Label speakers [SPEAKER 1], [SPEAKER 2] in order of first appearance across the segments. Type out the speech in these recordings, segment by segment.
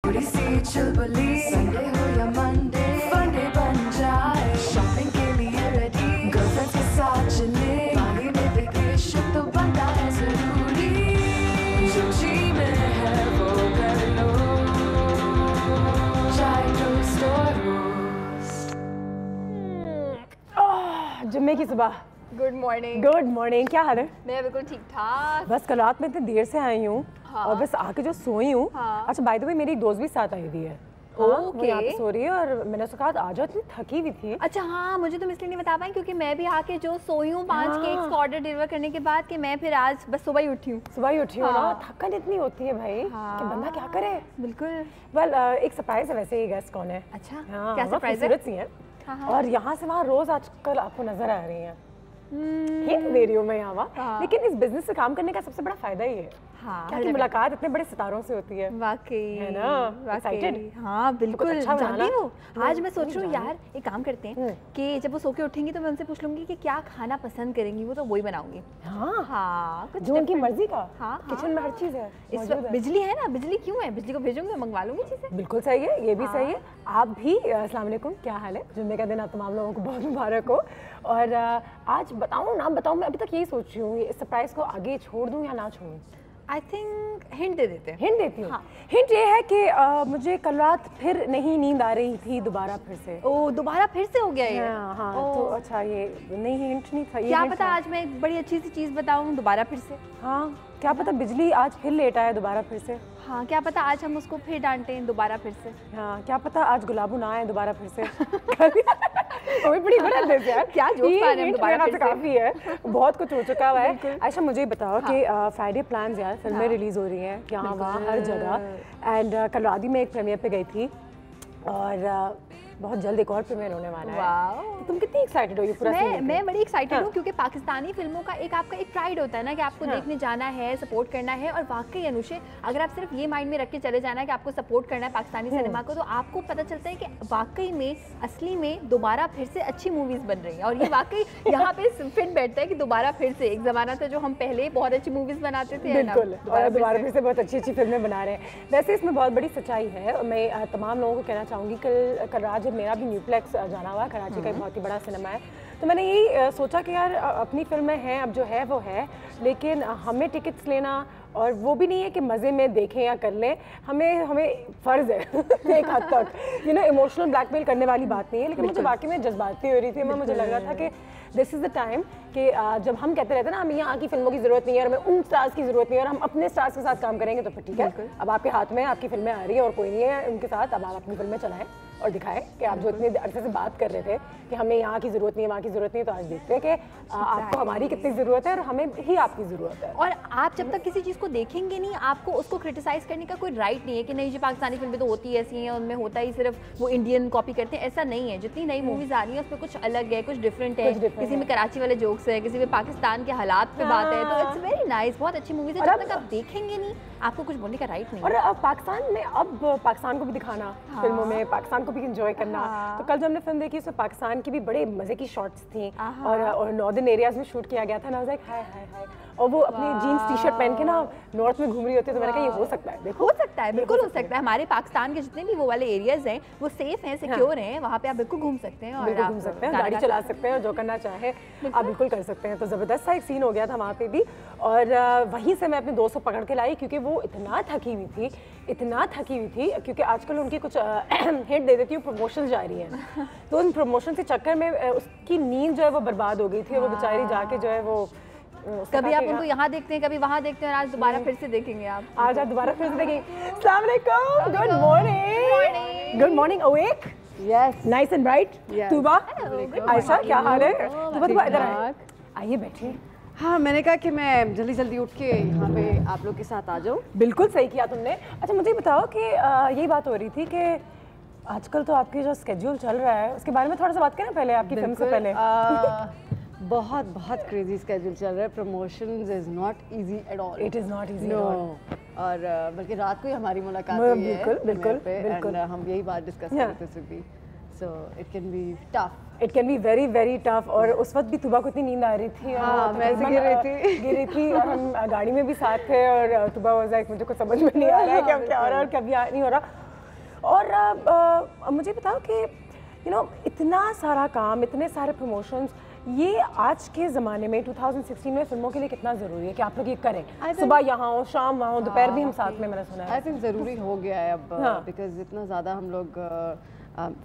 [SPEAKER 1] थोड़ी सी चुलबुली, संडे हो या मंडे, फंडे बन जाए, शॉपिंग के लिए रेडी, गर्लफ्रेंड्स के साथ चले, बाली में वेकेशन तो बनता है जरूरी, जो जी में है वो कर लो, चाहे टोस्ट और रोस्ट।
[SPEAKER 2] जुम्मे की सुबह।
[SPEAKER 3] Good morning.
[SPEAKER 2] गुड मॉर्निंग, क्या हाल है?
[SPEAKER 3] मैं बिल्कुल ठीक ठाक।
[SPEAKER 2] बस कल रात में इतनी देर से आई हूँ।
[SPEAKER 3] हाँ।
[SPEAKER 2] और बस आके जो सोई हूँ।
[SPEAKER 3] हाँ।
[SPEAKER 2] अच्छा बाय द वे मेरी एक दोस्त भी साथ आई हुई है। वो यहाँ पे सो रही है और मैंने उसको कहा आ जाओ, इतनी थकी हुई थी।
[SPEAKER 3] अच्छा हाँ, मुझे तुम इसलिए नहीं बता पाई क्योंकि मैं भी आके जो सोई हूँ 5 केक्स का ऑर्डर डिलीवर करने के बाद कि मैं फिर आज बस सुबह ही उठी हूँ।
[SPEAKER 2] सुबह ही उठी हूँ ना,
[SPEAKER 3] हाँ।
[SPEAKER 2] थकन इतनी होती है भाई कि बंदा क्या करे।
[SPEAKER 3] बिल्कुल।
[SPEAKER 2] वेल एक सरप्राइज है वैसे, ये गेस्ट कौन है?
[SPEAKER 3] अच्छा
[SPEAKER 2] हाँ,
[SPEAKER 3] क्या सरप्राइज है?
[SPEAKER 2] खूबसूरत सी है।
[SPEAKER 3] हाँ।
[SPEAKER 2] और यहाँ से वहाँ रोज आजकल आपको नजर आ रही हैं। हिंट दे रही हूँ मैं यहाँ।
[SPEAKER 3] हाँ।
[SPEAKER 2] लेकिन इस बिजनेस से काम करने का सबसे बड़ा फायदा ही है
[SPEAKER 3] हाँ,
[SPEAKER 2] कि मुलाकात इतने बड़े सितारों से होती है।
[SPEAKER 3] वाकई
[SPEAKER 2] है ना? Excited?
[SPEAKER 3] हाँ बिल्कुल।
[SPEAKER 2] अच्छा
[SPEAKER 3] जानती हो आज मैं सोच
[SPEAKER 2] नहीं
[SPEAKER 3] रही हूँ यार एक काम करते हैं कि जब वो सो के उठेंगी तो मैं उनसे पूछ लूंगी कि क्या खाना पसंद करेंगी, वो तो वही बनाऊंगी।
[SPEAKER 2] हाँ
[SPEAKER 3] हाँ कुछ
[SPEAKER 2] जो उनकी मर्जी का।
[SPEAKER 3] हाँ,
[SPEAKER 2] किचन में हर चीज है।
[SPEAKER 3] इस वक्त बिजली है ना, बिजली क्यों है? बिजली को भेजूंगी, मंगवा लूंगी चीजें।
[SPEAKER 2] बिल्कुल सही है, ये भी सही है। आप भी अस्सलाम वालेकुम, क्या हाल है? जुम्मे का दिन आप तमाम लोगों को बहुत मुबारक हो। और आज बताऊँ ना बताऊँ, मैं अभी तक यही सोच रही हूँ इस सरप्राइज को आगे छोड़ दूँ या ना छोड़ूँ।
[SPEAKER 3] आई थिंक हिंट दे देते हैं।
[SPEAKER 2] हिंट देती हूँ।
[SPEAKER 3] हाँ।
[SPEAKER 2] हिंट ये है कि मुझे कल रात फिर नहीं नींद आ रही थी दोबारा फिर से।
[SPEAKER 3] ओ दोबारा फिर से हो गया ये?
[SPEAKER 2] हाँ तो अच्छा ये नहीं हिंट नहीं था ये।
[SPEAKER 3] क्या पता आज मैं एक बड़ी अच्छी सी चीज बताऊं दोबारा फिर से।
[SPEAKER 2] हाँ क्या पता बिजली आज फिर लेट आए दोबारा फिर से।
[SPEAKER 3] हाँ क्या पता आज हम उसको फिर डांटें दोबारा फिर से।
[SPEAKER 2] हाँ क्या पता आज गुलाबू ना आए दोबारा फिर से। वो भी बड़ी गलत है यार।
[SPEAKER 3] क्या जोक पा रहे हैं दोबारा फिर से?
[SPEAKER 2] काफी है, बहुत कुछ हो चुका हुआ है। अच्छा मुझे बताओ कि फ्राइडे प्लान्स यार, फिल्में रिलीज हो रही हैं यहाँ वहाँ हर जगह। एंड कल रात ही मैं एक प्रीमियर पे गई थी और बहुत जल्द एक और प्रीमियर होने वाला है। तो तुम कितनी एक्साइटेड हो ये पूरा?
[SPEAKER 3] मैं बड़ी एक्साइटेड हूँ क्योंकि पाकिस्तानी फिल्मों का एक आपका एक प्राइड होता है ना कि आपको देखने जाना है, सपोर्ट करना है। और वाकई अनुषे अगर आप सिर्फ ये माइंड में रख के चले जाना है कि आपको सपोर्ट करना है पाकिस्तानी सिनेमा को, तो आपको पता चलता है कि वाकई में असली में दोबारा फिर से अच्छी मूवीज बन रही हैं। और ये वाकई यहाँ पे फिट बैठता है कि दोबारा फिर से एक जमाना था जो हम पहले बहुत अच्छी मूवीज बनाते थे।
[SPEAKER 2] बिल्कुल, और दोबारा फिर से बहुत अच्छी अच्छी फिल्में बना रहे हैं। वैसे इसमें बहुत बड़ी सच्चाई है। मैं तमाम लोगों को कहना चाहूँगी कल रात जब मेरा भी न्यूप्लेक्स जाना हुआ, कराची का एक बहुत ही बड़ा सिनेमा है, तो मैंने यही सोचा कि यार अपनी फिल्में हैं, अब जो है वो है, लेकिन हमें टिकट्स लेना और वो भी नहीं है कि मज़े में देखें या कर लें, हमें फ़र्ज़ है एक हद तक, इमोशनल ब्लैकमेल करने वाली बात नहीं है। लेकिन मुझे वाकई में जज्बाती हो रही थी। मुझे लग रहा था कि दिस इज़ द टाइम कि जब हम कहते रहते हैं ना हमें यहाँ की फिल्मों की ज़रूरत नहीं है और हमें उन स्टार्स की ज़रूरत नहीं है और हम अपने स्टार्स के साथ काम करेंगे, तो फिर ठीक है, अब आपके हाथ में आपकी फिल्में आ रही हैं और कोई नहीं है उनके साथ, अब आप अपनी फिल्में चलाएं और दिखाएं कि आप जो इतने अरसे से बात कर रहे थे कि हमें यहाँ की ज़रूरत नहीं है, वहाँ की ज़रूरत नहीं है, तो आज देखते हैं कि आपको हमारी कितनी ज़रूरत है और हमें ही आपकी ज़रूरत है।
[SPEAKER 3] और आप जब तक किसी चीज़ को देखेंगे नहीं, आपको उसको क्रिटिसाइज करने का कोई राइट नहीं है कि नहीं जी पाकिस्तानी फिल्में तो होती ऐसी हैं, उनमें होता ही सिर्फ वो इंडियन कॉपी करते हैं। ऐसा नहीं है। जितनी नई मूवीज आ रही है उसमें कुछ अलग है, कुछ डिफरेंट है। किसी में कराची वाले जोक्स है, किसी में पाकिस्तान के हालात पे बात है, तो इट्स वेरी नाइस, बहुत अच्छी मूवीज है। जब तक आप देखेंगे नहीं आपको कुछ बोलने का राइट नहीं है।
[SPEAKER 2] और अब पाकिस्तान में अब पाकिस्तान को भी दिखाना फिल्मों में, पाकिस्तान को भी एंजॉय करना। तो कल जो हमने फिल्म देखी उसमें पाकिस्तान की भी बड़े मजे की शॉट्स थी और नॉर्दर्न एरियाज में शूट किया गया था ना। लाइक हाय हाय हाय, और वो अपनी जीन्स टी शर्ट पहन के ना नॉर्थ में घूम रही होती है। तो मैंने कहा ये हो सकता है, देखो
[SPEAKER 3] हो सकता है, बिल्कुल हो सकता है। हमारे पाकिस्तान के जितने भी वो वाले एरियाज हैं वो सेफ हैं, सिक्योर हैं, वहाँ पे आप बिल्कुल घूम सकते हैं और
[SPEAKER 2] घूम सकते हैं, गाड़ी चला सकते हैं और जो करना चाहे आप बिल्कुल कर सकते हैं। तो ज़बरदस्त सा एक सीन हो गया था वहाँ पे भी। और वहीं से मैं अपने दोस्त को पकड़ के लाई क्योंकि वो इतना थकी हुई थी क्योंकि आजकल उनकी कुछ हिंट दे देती हूँ, प्रमोशन जा रही हैं। तो उन प्रमोशन के चक्कर में उसकी नींद जो है वो बर्बाद हो गई थी और वो बेचारी जाके जो है वो
[SPEAKER 3] कभी आप उनको यहाँ देखते हैं, कभी वहाँ देखते हैं, और आज दोबारा फिर से देखेंगे आप।
[SPEAKER 2] आज आप दोबारा फिर से देखेंगे। अस्सलाम वालेकुम, good morning. Good morning, awake?
[SPEAKER 4] Yes,
[SPEAKER 2] nice and bright. Tooba, Ayesha, क्या हाल है? तूबा इधर आइए, बैठिए।
[SPEAKER 4] हाँ, मैंने कहा कि मैं जल्दी जल्दी उठ के यहाँ पे आप लोग के साथ आ जाऊँ।
[SPEAKER 2] बिल्कुल सही किया तुमने। अच्छा मुझे बताओ कि यही बात हो रही थी कि आजकल तो आपकी जो स्केड्यूल चल रहा है उसके बारे में थोड़ा सा बात करें पहले, आपकी फिल्म से पहले।
[SPEAKER 4] बहुत बहुत क्रेजी स्केड्यूल चल रहा है। Promotions is not easy at all.
[SPEAKER 2] It is not easy.
[SPEAKER 4] No, और बल्कि रात को ही हमारी मुलाकात हुई है।
[SPEAKER 2] बिल्कुल।
[SPEAKER 4] एंड हम यही बात डिस्कस कर रहे थे सुबह। So it can be tough,
[SPEAKER 2] it can be very very tough. और उस वक्त भी तुबा को इतनी नींद आ रही थी।
[SPEAKER 4] हाँ, मैं ऐसे गिर रही थी
[SPEAKER 2] और हम गाड़ी में भी साथ थे और तुबा वाज लाइक मुझे कुछ समझ में नहीं आ रहा है कि अब क्या हो रहा है और कभी नहीं हो रहा। और मुझे बताओ कि इतना सारा काम, इतने सारे प्रमोशंस, ये आज के ज़माने में 2016 में फिल्मों के लिए कितना ज़रूरी है कि आप लोग ये करें? सुबह यहाँ हो, शाम वहाँ हो, दोपहर भी हम साथ में, मैंने सुना है।
[SPEAKER 4] आई थिंक ज़रूरी हो गया है अब, बिकॉज इतना ज़्यादा हम लोग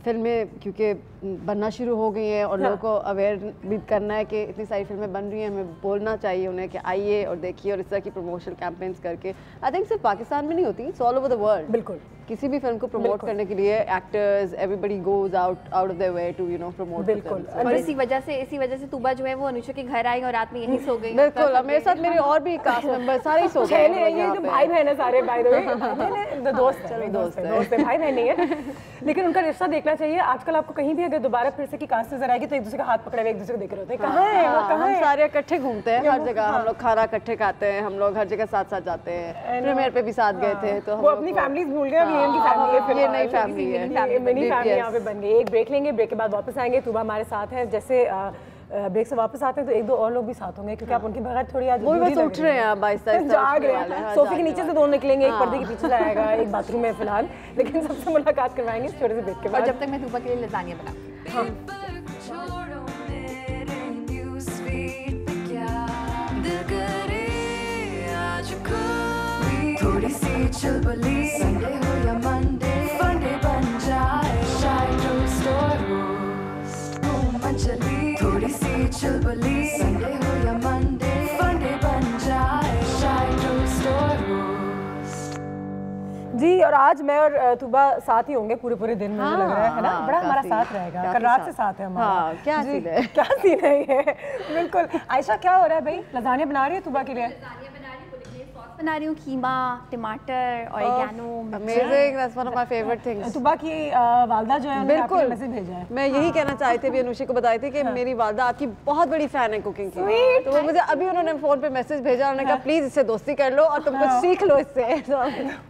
[SPEAKER 4] फिल्में क्योंकि बनना शुरू हो गई हैं और लोगों को अवेयर भी करना है कि इतनी सारी फिल्में बन रही हैं, हमें बोलना चाहिए उन्हें कि आइए और देखिए, और इस तरह की प्रमोशन कैंपेन्स करके। आई थिंक सिर्फ पाकिस्तान में नहीं होती, it's all over the world.
[SPEAKER 2] बिल्कुल,
[SPEAKER 4] किसी भी फिल्म को प्रमोट करने के लिए actors everybody goes out of their way to promote.
[SPEAKER 2] बिल्कुल,
[SPEAKER 3] और इसी वजह से तूबा जो है वो अनुषा के घर आई और रात में यहीं सो गई।
[SPEAKER 4] बिल्कुल, मेरे साथ मेरे और भी कास्ट मेंबर सारे सो गए।
[SPEAKER 2] ये जो भाई बहन है सारे, बाय द वे दोस्त है, भाई बहन नहीं है, लेकिन उनका रिश्ता देखना चाहिए। आजकल आपको कहीं भी अगर दोबारा फिर से की कास्ट नजर आएगी तो एक दूसरे का हाथ पकड़े हुए एक दूसरे को देख रहे होते हैं, कहाँ है वो, कहाँ है।
[SPEAKER 4] हम सारे इकट्ठे घूमते हैं हर जगह, हम लोग खाना इकट्ठे खाते हैं, हम लोग हर जगह साथ साथ जाते हैं। प्रीमियर पे भी साथ गए थे, तो
[SPEAKER 2] वो अपनी फैमिलीज भूल गए, अभी इनकी फैमिली है,
[SPEAKER 4] ये नई फैमिली है,
[SPEAKER 2] मिनी फैमिली यहाँ पे बन गई। एक ब्रेक लेंगे, ब्रेक के बाद वापस आएंगे। तूबा हमारे साथ हैं, जैसे ब्रेक से वापस आते हैं तो एक दो और लोग भी साथ होंगे, क्योंकि आप उनके बगैर थोड़ी आज
[SPEAKER 4] वो बस उठ रहे हैं,
[SPEAKER 2] जाग रहे हैं। सोफे के नीचे से दो निकलेंगे, एक पर्दे के पीछे से आएगा, एक बाथरूम में फिलहाल, लेकिन सबसे मुलाकात करवाएंगे छोटे से ब्रेक के बाद।
[SPEAKER 3] और जब तक मैं तूबा के लिए लसानिया बना
[SPEAKER 1] थोड़ी सी चुलबुली, संडे हो या मंडे, फंडे बन जाए, शाय स्टोर मंचली। थोड़ी सी चुलबुली, संडे हो या मंडे, फंडे बन जाए, शाय स्टोर
[SPEAKER 2] जी। और आज मैं और तूबा साथ ही होंगे पूरे दिन, मुझे लग रहा है ना, बड़ा हमारा साथ रहेगा। कल रात से साथ है हमारा।
[SPEAKER 4] क्या सीन है,
[SPEAKER 2] क्या सीन है ये? बिल्कुल। आयशा क्या हो रहा है भाई? लसानिया बना रही है तूबा के लिए?
[SPEAKER 3] बना रही हूँ, कीमा, टमाटर, oregano.
[SPEAKER 4] Amazing, that's one of my favourite things.
[SPEAKER 2] Tooba की वालदा जो है उन्होंने आपको मैसेज भेजा है।
[SPEAKER 4] मैं यही कहना चाहती थी, अनुषा को बताई थी कि मेरी वालदा आपकी बहुत बड़ी फैन है कुकिंग की, तो वो मुझे अभी उन्होंने फोन पे मैसेज भेजा, उन्होंने कहा प्लीज इससे दोस्ती कर लो और तुम कुछ सीख लो इससे।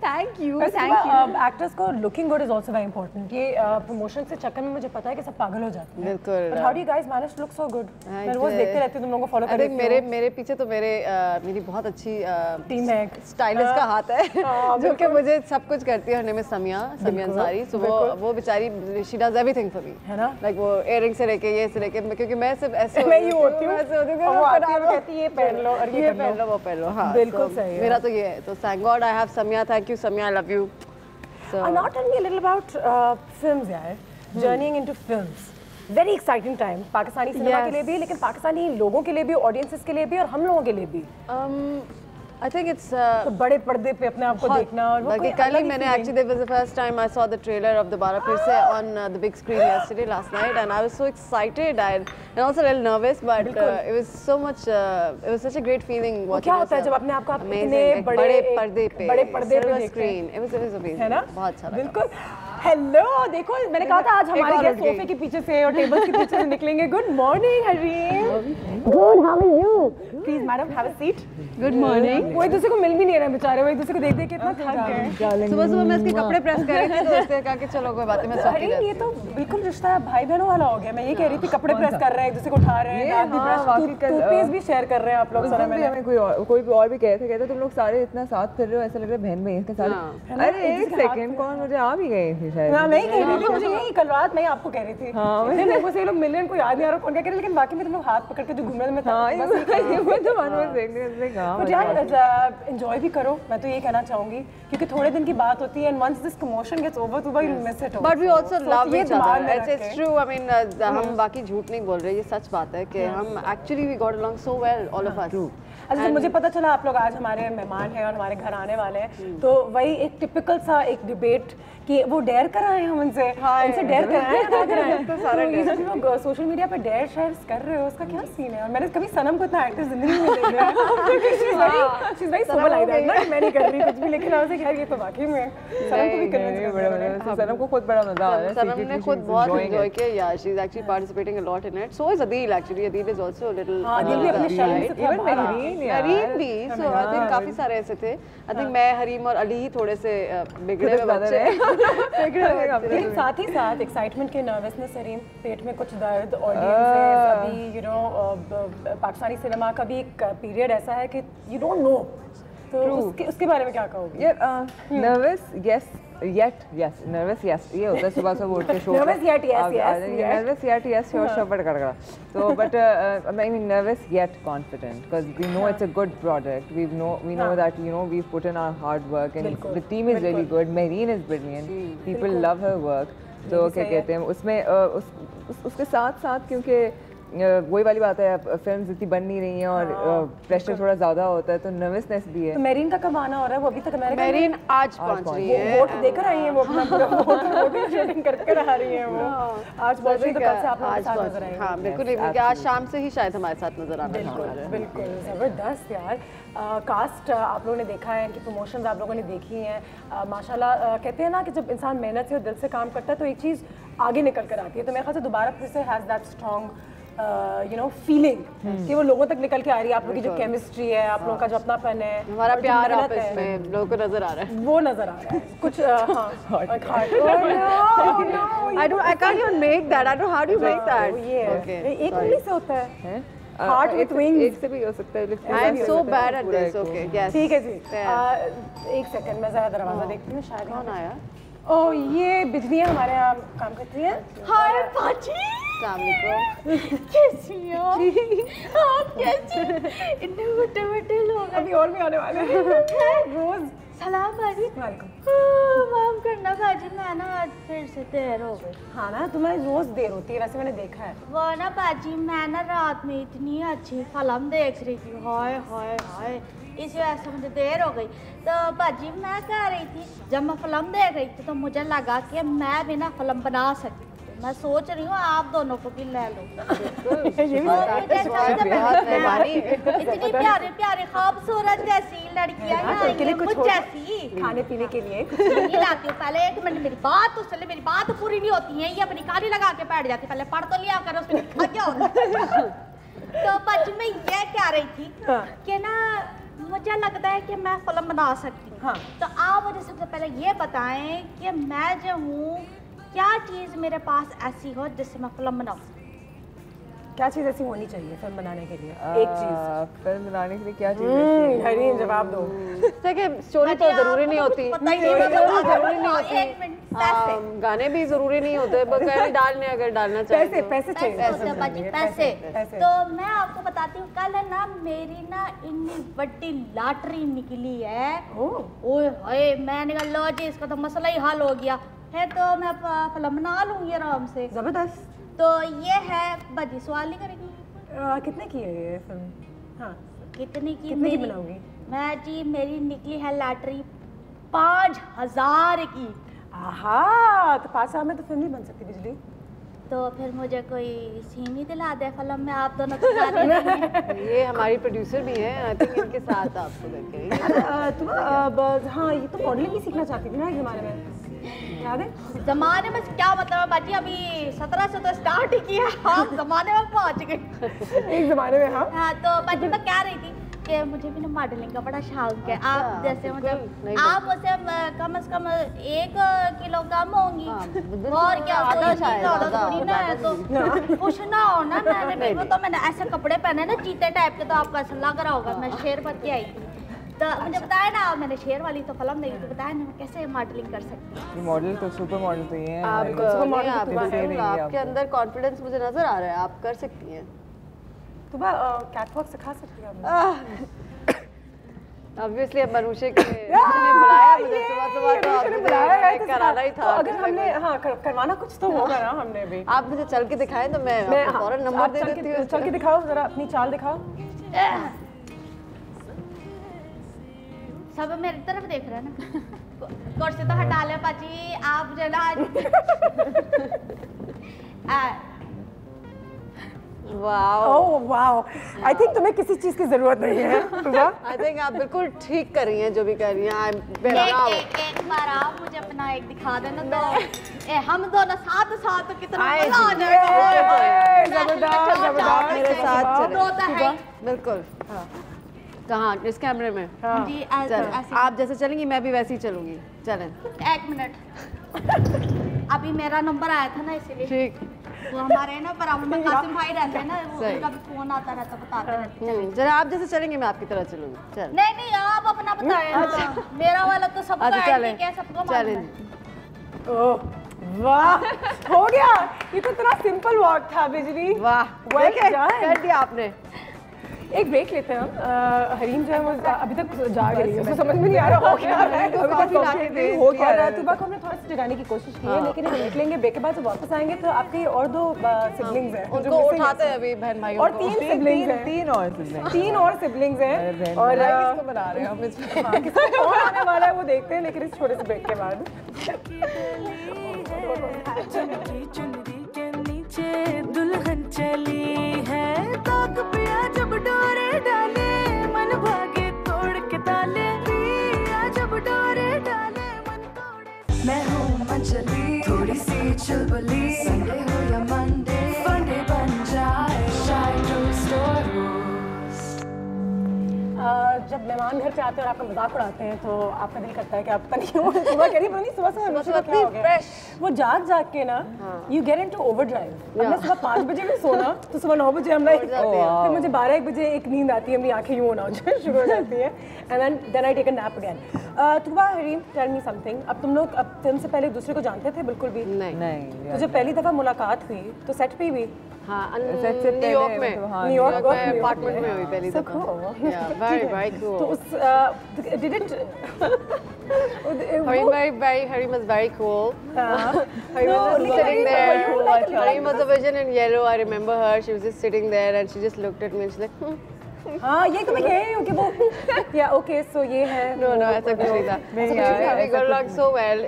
[SPEAKER 3] Thank you.
[SPEAKER 2] एक्टर्स को looking good is also very important. ये प्रमोशन से चक्कर में मुझे पता है कि सब पागल हो जाते हैं।
[SPEAKER 4] बिल्कुल।
[SPEAKER 2] How do you guys manage to look so good? मैं रोज देखते रहती हूं तुम लोगों को फॉलो करती हूं।
[SPEAKER 4] मेरे पीछे तो मेरी बहुत अच्छी
[SPEAKER 2] टीम है,
[SPEAKER 4] स्टाइलिस्ट का हाथ है, जो कि मुझे सब कुछ करती है। हर में समिया अंसारी, सो वो बेचारी she does everything for me, है ना, लाइक वो इयररिंग से लेके ये से लेके, क्योंकि मैं सिर्फ ऐसे
[SPEAKER 2] मैं ही होती हूँ,
[SPEAKER 4] वो कहती है ये पहन लो और ये पहन लो, वो पहन लो। हाँ,
[SPEAKER 2] बिल्कुल सही है।
[SPEAKER 4] मेरा तो ये है, तो thank god I have Samiya. Thank you Samiya, I love you.
[SPEAKER 2] So now tell me a little about films यार, journeying into films. Very exciting time Pakistani cinema के लिए भी, लेकिन पाकिस्तानी लोगों के लिए भी, ऑडियंसेस के लिए भी, और हम लोगों के लिए भी।
[SPEAKER 4] I think it's
[SPEAKER 2] तो बड़े पर्दे पे अपने आप को देखना, और
[SPEAKER 4] बल्कि कल ही मैंने actually that was the first time I saw the trailer of दोबारा फिर से on the big screen yesterday last night, and I was so excited and also a little nervous, but it was so much it was such a great feeling watching.
[SPEAKER 2] क्या होता है जब अपने आप को आप इतने
[SPEAKER 4] बड़े पर्दे पे
[SPEAKER 2] स्क्रीन,
[SPEAKER 4] it was amazing,
[SPEAKER 2] है ना?
[SPEAKER 4] बहुत अच्छा लगा।
[SPEAKER 2] बिल्कुल। हेलो, देखो मैंने कहा था आज हमारे गेस्ट सोफे के पीछे से और टेबल के पीछे से निकलेंगे। Good morning Hareem. Good, how are you? Please madam have a seat.
[SPEAKER 4] Good morning.
[SPEAKER 2] वो एक दूसरे को मिल भी नहीं रहे बेचारे, वो एक दूसरे को देख देख के इतना थक गए।
[SPEAKER 4] सुबह मैं इसके कपड़े प्रेस कर रही थी, तो इससे कहा कि चलो कोई बात नहीं, मैं सोती रहती हूं।
[SPEAKER 2] ये तो बिल्कुल रिश्ता भाई बहनों वाला हो गया। मैं ये कह रही थी, कपड़े प्रेस कर रहे हैं, एक दूसरे को उठा रहे हैं, टूथपेस्ट भी शेयर कर रहे हैं आप लोग।
[SPEAKER 5] हमें कोई और भी कहते तुम लोग सारे इतना साथ फिर रहे हो, ऐसा लग रहा है बहन भाई के साथ। अरे एक सेकंड, कौन मुझे आ भी गई थी शायद।
[SPEAKER 2] मैं ही कह रही थी, मुझे यही कल रात मैं आपको कह रही थी। मेरे को से लोग मिलियन को याद नहीं आ रहा कौन क्या कह रहे, लेकिन बाकी में तुम लोग हाथ पकड़ के जो घूम रहे थे, मैं एंजॉय भी करो। मैं तो ये कहना चाहूंगी, क्योंकि थोड़े दिन की बात होती है, and once this commotion gets over तो you miss it.
[SPEAKER 4] But we also love each other, it's true. I mean हम बाकी झूठ नहीं बोल रहे, ये सच बात है कि हम actually we got along so well all of us.
[SPEAKER 2] अच्छा, मुझे पता चला आप लोग आज हमारे मेहमान हैं और हमारे घर आने वाले हैं, तो वही एक टिपिकल सा एक डिबेट कि वो डेयर कराएं हम उनसे, उनसे डेयर कराएं ना कराएं। तो सारा ये जब लोग सोशल मीडिया पे डेयर शेयर कर रहे हो, उसका क्या सीन है? और मैंने कभी सनम को इतना एक्टिव जिंदगी में नहीं देखा। She is very sober like that ना, मैं नहीं कर रही कुछ भी, लेकिन आई वाज ये तो वाकई में सनम को भी कन्विंस करना।
[SPEAKER 5] सनम को खुद बड़ा मजा आ रहा है,
[SPEAKER 4] सनम ने खुद बहुत एंजॉय किया। या she is actually participating a lot in it. So is Adeel, actually Adeel is also a little,
[SPEAKER 2] हां अदील भी अपने शर्म से
[SPEAKER 5] इवन
[SPEAKER 4] हरीम भी। सो आई थिंक काफी सारे ऐसे थे। आई थिंक मैं, हरीम और अली ही थोड़े से बिगड़े हुए बच्चे।
[SPEAKER 2] लेकिन साथ ही साथ एक्साइटमेंट के नर्वसनेस, हरीम पेट में कुछ दर्द, ऑडियंसेस अभी पाकिस्तानी सिनेमा का भी एक पीरियड ऐसा है कि यू डोंट नो तो उसके बारे में क्या कहोगे?
[SPEAKER 5] Nervous yes yet yes nervous yes ये होता है सुबह सुबह उठ के show
[SPEAKER 2] nervous yet yes
[SPEAKER 5] nervous yet yes show पर कर तो but I mean nervous yet confident because we know it's a good product we know that you know we put in our hard work and the team is really good Mareen is brilliant people love her work तो क्या कहते हैं उसमें उसके साथ साथ क्योंकि वही वाली बात है फिल्म्स इतनी बन नहीं रही हैं और प्रेशर थोड़ा ज़्यादा होता है तो नर्वसनेस भी है।
[SPEAKER 2] तो मेरीन का कब आना हो रहा है? वो अभी तक अमेरिका
[SPEAKER 4] मेरीन आज पहुंच रही है,
[SPEAKER 2] वोट देकर आई है, वो अपना पूरा वोट शूटिंग करके आ रही है वो आज पहुंच रही है, तो कब से आप लोगों के साथ नजर आएंगे?
[SPEAKER 4] हाँ बिल्कुल, क्योंकि आज शाम से ही शायद हमारे साथ नजर आना है।
[SPEAKER 2] बिल्कुल ज़बरदस्त यार। कास्ट आप लोगों ने देखा है कि प्रमोशंस आप लोगों ने देखी हैं, माशाल्लाह कहते हैं ना कि जब इंसान मेहनत से और दिल से काम करता है तो एक चीज़ आगे निकल कर आती है। तो मेरे ख्याल से दोबारा फिर से has that strong you know feeling कि वो लोगों तक निकल के आ रही है। आप लोगों की जो केमिस्ट्री है, आप लोगों का जो अपनापन है,
[SPEAKER 4] हमारा प्यार आपस में लोगों को नजर आ रहा है, वो नजर आ रहा है कुछ। I can't even make that. I don't know how do you make that.
[SPEAKER 2] एक उंगली से होता है हार्ट विद विंग्स,
[SPEAKER 5] एक से भी हो सकता है।
[SPEAKER 4] I am so bad at this. Okay, yes.
[SPEAKER 2] ठीक है जी। एक सेकंड मैं जरा दरवाजा देखती हूँ, शायद
[SPEAKER 4] कौन आया?
[SPEAKER 2] ओह ये बिजली है, हमारे यहाँ काम करती है।
[SPEAKER 3] हाय पाची, कैसी हो आप? कैसे इतने बड़े बड़े लोग
[SPEAKER 2] अभी और भी आने वाले हैं। रोज
[SPEAKER 3] सलाम बाजी।
[SPEAKER 2] वेलकम।
[SPEAKER 3] माफ करना बाजी, मैं ना आज फिर से देर हो गई।
[SPEAKER 2] हाँ ना, तुम्हारी रोज देर होती है, वैसे मैंने देखा है।
[SPEAKER 3] वो ना बाजी, मैं ना रात में इतनी अच्छी फिल्म देख रही थी, हाय हाय हाय, इस वजह से मुझे देर हो गई। तो बाजी मैं कह रही थी, जब मैं फिल्म देख रही थी तो मुझे लगा कि मैं भी ना फिल्म बना सकती हूँ। मैं सोच रही हूँ आप दोनों को भी ले लो। इतनी प्यारी प्यारी खूबसूरत जैसी लड़कियाँ कुछ जैसी
[SPEAKER 2] खाने पीने के लिए
[SPEAKER 3] नहीं लाती हूँ। पहले एक मिनट मेरी बात तो चले, मेरी बात तो पूरी नहीं होती है, ये अपनी काली लगा के बैठ जाती। पहले पढ़ तो लिया करो, उसमें लिखा क्या होता। तो बच में ये कह रही थी कि ना मुझे लगता है कि मैं फिल्म बना सकती हूँ।
[SPEAKER 2] हाँ।
[SPEAKER 3] तो आप मुझे सबसे पहले ये बताएं कि मैं जो हूँ, क्या चीज़ मेरे पास ऐसी हो जिससे मैं फिल्म बनाऊँ?
[SPEAKER 2] क्या चीज़ ऐसी होनी चाहिए फिल्म बनाने के लिए? एक चीज़
[SPEAKER 5] फिल्म बनाने के लिए क्या चीज़?
[SPEAKER 2] हरीन जवाब दो।
[SPEAKER 4] देखिए स्टोरी तो जरूरी नहीं होती, जरूरी नहीं होती,
[SPEAKER 3] एक मिनट,
[SPEAKER 4] गाने भी जरूरी नहीं होते, बस डालने अगर डालना चाहिए
[SPEAKER 2] पैसे पैसे चाहिए,
[SPEAKER 3] पैसे। तो मैं आपको बताती हूँ, कल है ना मेरी ना इतनी बड़ी लॉटरी निकली है। ओए होए, मैंने कहा लो जी, इसका तो मसला ही हल हो गया है, तो मैं फिल्म बना लूँगी आराम से।
[SPEAKER 2] जबरदस्त।
[SPEAKER 3] तो ये है बजी, सवाल नहीं करेगी?
[SPEAKER 2] कितने की है ये फिल्म? हाँ,
[SPEAKER 3] कितने की
[SPEAKER 2] बनाओगी?
[SPEAKER 3] मैं जी, मेरी निकली है लॉटरी 5000 की।
[SPEAKER 2] आहा, तो 5 साल में तो फिल्म नहीं बन सकती बिजली।
[SPEAKER 3] तो फिर मुझे कोई सीन ही दिला दे फिल्म में, आप दोनों को साथ में।
[SPEAKER 4] ये हमारी प्रोड्यूसर भी हैं, आई थिंक इनके साथ आपको देखेंगे।
[SPEAKER 2] तुम हाँ, ये तो मॉडलिंग भी सीखना चाहती थी ना एक ज़माने में, याद है?
[SPEAKER 3] जमाने में क्या मतलब है बाजी, अभी 17 से तो स्टार्ट ही किया, आप जमाने में पहुंच गए।
[SPEAKER 2] एक ज़माने में।
[SPEAKER 3] हाँ, तो बाजी मैं कह रही थी कि मुझे भी ना मॉडलिंग का बड़ा शौक है। आप जैसे मतलब आप मुझसे कम से कम 1 किलो कम होंगी, और क्या थोड़ी ना है, तो कुछ ना हो ना। मैंने तो मैंने ऐसे कपड़े पहने ना चीते टाइप के, तो आपको ऐसा लग रहा होगा मैं शेर बन के आई थी। तो मुझे बताया ना, मैंने शेर वाली तो फिल्म देखी, तो बताया ना मैं कैसे मॉडलिंग कर सकती हूँ।
[SPEAKER 5] मॉडल तो सुपर मॉडल तो ये हैं,
[SPEAKER 4] आपके अंदर कॉन्फिडेंस मुझे नजर आ रहा है, आप कर सकती हैं।
[SPEAKER 2] तुम्हें कैटवॉक सिखा सकती हैं?
[SPEAKER 4] ऑब्वियसली अब मनुष्य ने बुलाया मुझे सुबह तो आपने कराना ही था।
[SPEAKER 2] अगर हमने हाँ करवाना कुछ तो होगा ना, हमने भी।
[SPEAKER 4] आप मुझे चल के दिखाएं तो मैं फौरन नंबर दे देती हूँ।
[SPEAKER 2] चल के दिखाओ जरा, अपनी चाल दिखाओ।
[SPEAKER 3] सब मेरी तरफ देख रहे हैं ना। कुर्सी तो हटा ले पाची, आप जो ना
[SPEAKER 2] वाओ, आई थिंक तुम्हें किसी चीज की जरूरत नहीं है।
[SPEAKER 4] आई थिंक आप बिल्कुल ठीक कर रही हैं जो भी कर रही हैं।
[SPEAKER 3] एक बार आप मुझे अपना एक दिखा देना, तो हम दोनों साथ साथ तो कितना मजा आ जाएगा।
[SPEAKER 2] जबरदस्त,
[SPEAKER 4] मेरे साथ
[SPEAKER 3] चले
[SPEAKER 4] बिल्कुल। कहाँ? इस कैमरे में?
[SPEAKER 3] जी,
[SPEAKER 4] आप जैसे चलेंगी मैं भी वैसे ही चलूंगी। चलें।
[SPEAKER 3] 1 मिनट, अभी मेरा नंबर आया था ना इसीलिए।
[SPEAKER 4] ठीक।
[SPEAKER 6] वो हमारे ना बराबर में कासिम भाई रहते हैं ना, उनका भी फोन आता रहता, बताते रहते हैं।
[SPEAKER 4] जरा आप जैसे चलेंगे मैं आपकी तरह चलूंगी। चल
[SPEAKER 6] नहीं नहीं आप अपना बताएं। मेरा वाला तो सबका
[SPEAKER 4] चलें
[SPEAKER 6] है, सबको
[SPEAKER 4] चलें।
[SPEAKER 2] ओह वाह, हो गया। ये तो इतना सिंपल वॉक था बिजली।
[SPEAKER 4] वाह
[SPEAKER 2] Well done.
[SPEAKER 4] कर दिया आपने।
[SPEAKER 2] एक ब्रेक लेते हैं हम। हरीम जो है वो अभी तक जाग रही है, उसको समझ में नहीं आ रहा हो क्या है।
[SPEAKER 5] हो क्या रहा
[SPEAKER 2] और
[SPEAKER 5] है?
[SPEAKER 2] तुबा को हमने थोड़ा सा जगाने की कोशिश की है, लेकिन ब्रेक लेंगे। ब्रेक के बाद जब वापस आएंगे तो आपके और 2 सिबलिंग्स हैं
[SPEAKER 4] उनको उठाते हैं अभी बहन भाई
[SPEAKER 2] और 3 सिबलिंग्स हैं।
[SPEAKER 5] 3 और siblings।
[SPEAKER 2] 3 और सिबलिंग्स हैं और
[SPEAKER 4] किसको बना रहे हैं हम इसमें?
[SPEAKER 2] हाँ, किसका कौन आने वाला है वो देखते हैं, लेकिन इस छोटे से ब्रेक के बाद।
[SPEAKER 1] चुनरी के नीचे दुल्हन चली है, ताक पिया जब डोरे डाले, मन भागे तोड़ के ताले, पिया जब डोरे डाले मन तोड़े। मैं हूँ मंचली, थोड़ी सी चुलबुली, संडे हो या मंडे, फंडे बन जाए, शायद स्टोर
[SPEAKER 2] जब मेहमान घर पे आते हैं और आपका मजाक उड़ाते हैं तो आपका दिल करता है कि आप पता नहीं क्यों सुबह कह रही पता नहीं सुबह क्या हो गया। वो जाग के ना यू गेट इनटू ओवरड्राइव। हमने सुबह 5 बजे भी सोना तो सुबह 9 बजे हम फिर मुझे 12-1 बजे एक नींद आती है, मेरी आंखें यूं होना शुरू हो जाती है and then I take a nap again. Tooba Hareem tell me something, अब तुम लोग अब फिल्म से पहले एक दूसरे को जानते थे बिल्कुल भी?
[SPEAKER 5] नहीं
[SPEAKER 2] तो जब पहली दफा मुलाकात हुई तो सेट पे भी?
[SPEAKER 4] हाँ
[SPEAKER 5] न्यूयॉर्क में
[SPEAKER 2] न्यूयॉर्क
[SPEAKER 4] में अपार्टमेंट में हुई पहली दफा। very cool।
[SPEAKER 2] तो उस did it
[SPEAKER 4] Harim was very cool. Harim was sitting there. Harim was a vision in yellow. I remember her. She was just sitting there and she just looked at me and she's like,
[SPEAKER 2] हाँ ये तो मैं कह रही हूँ कि वो या ओके सो ये है।
[SPEAKER 4] No, ऐसा कुछ नहीं था। We got along so well.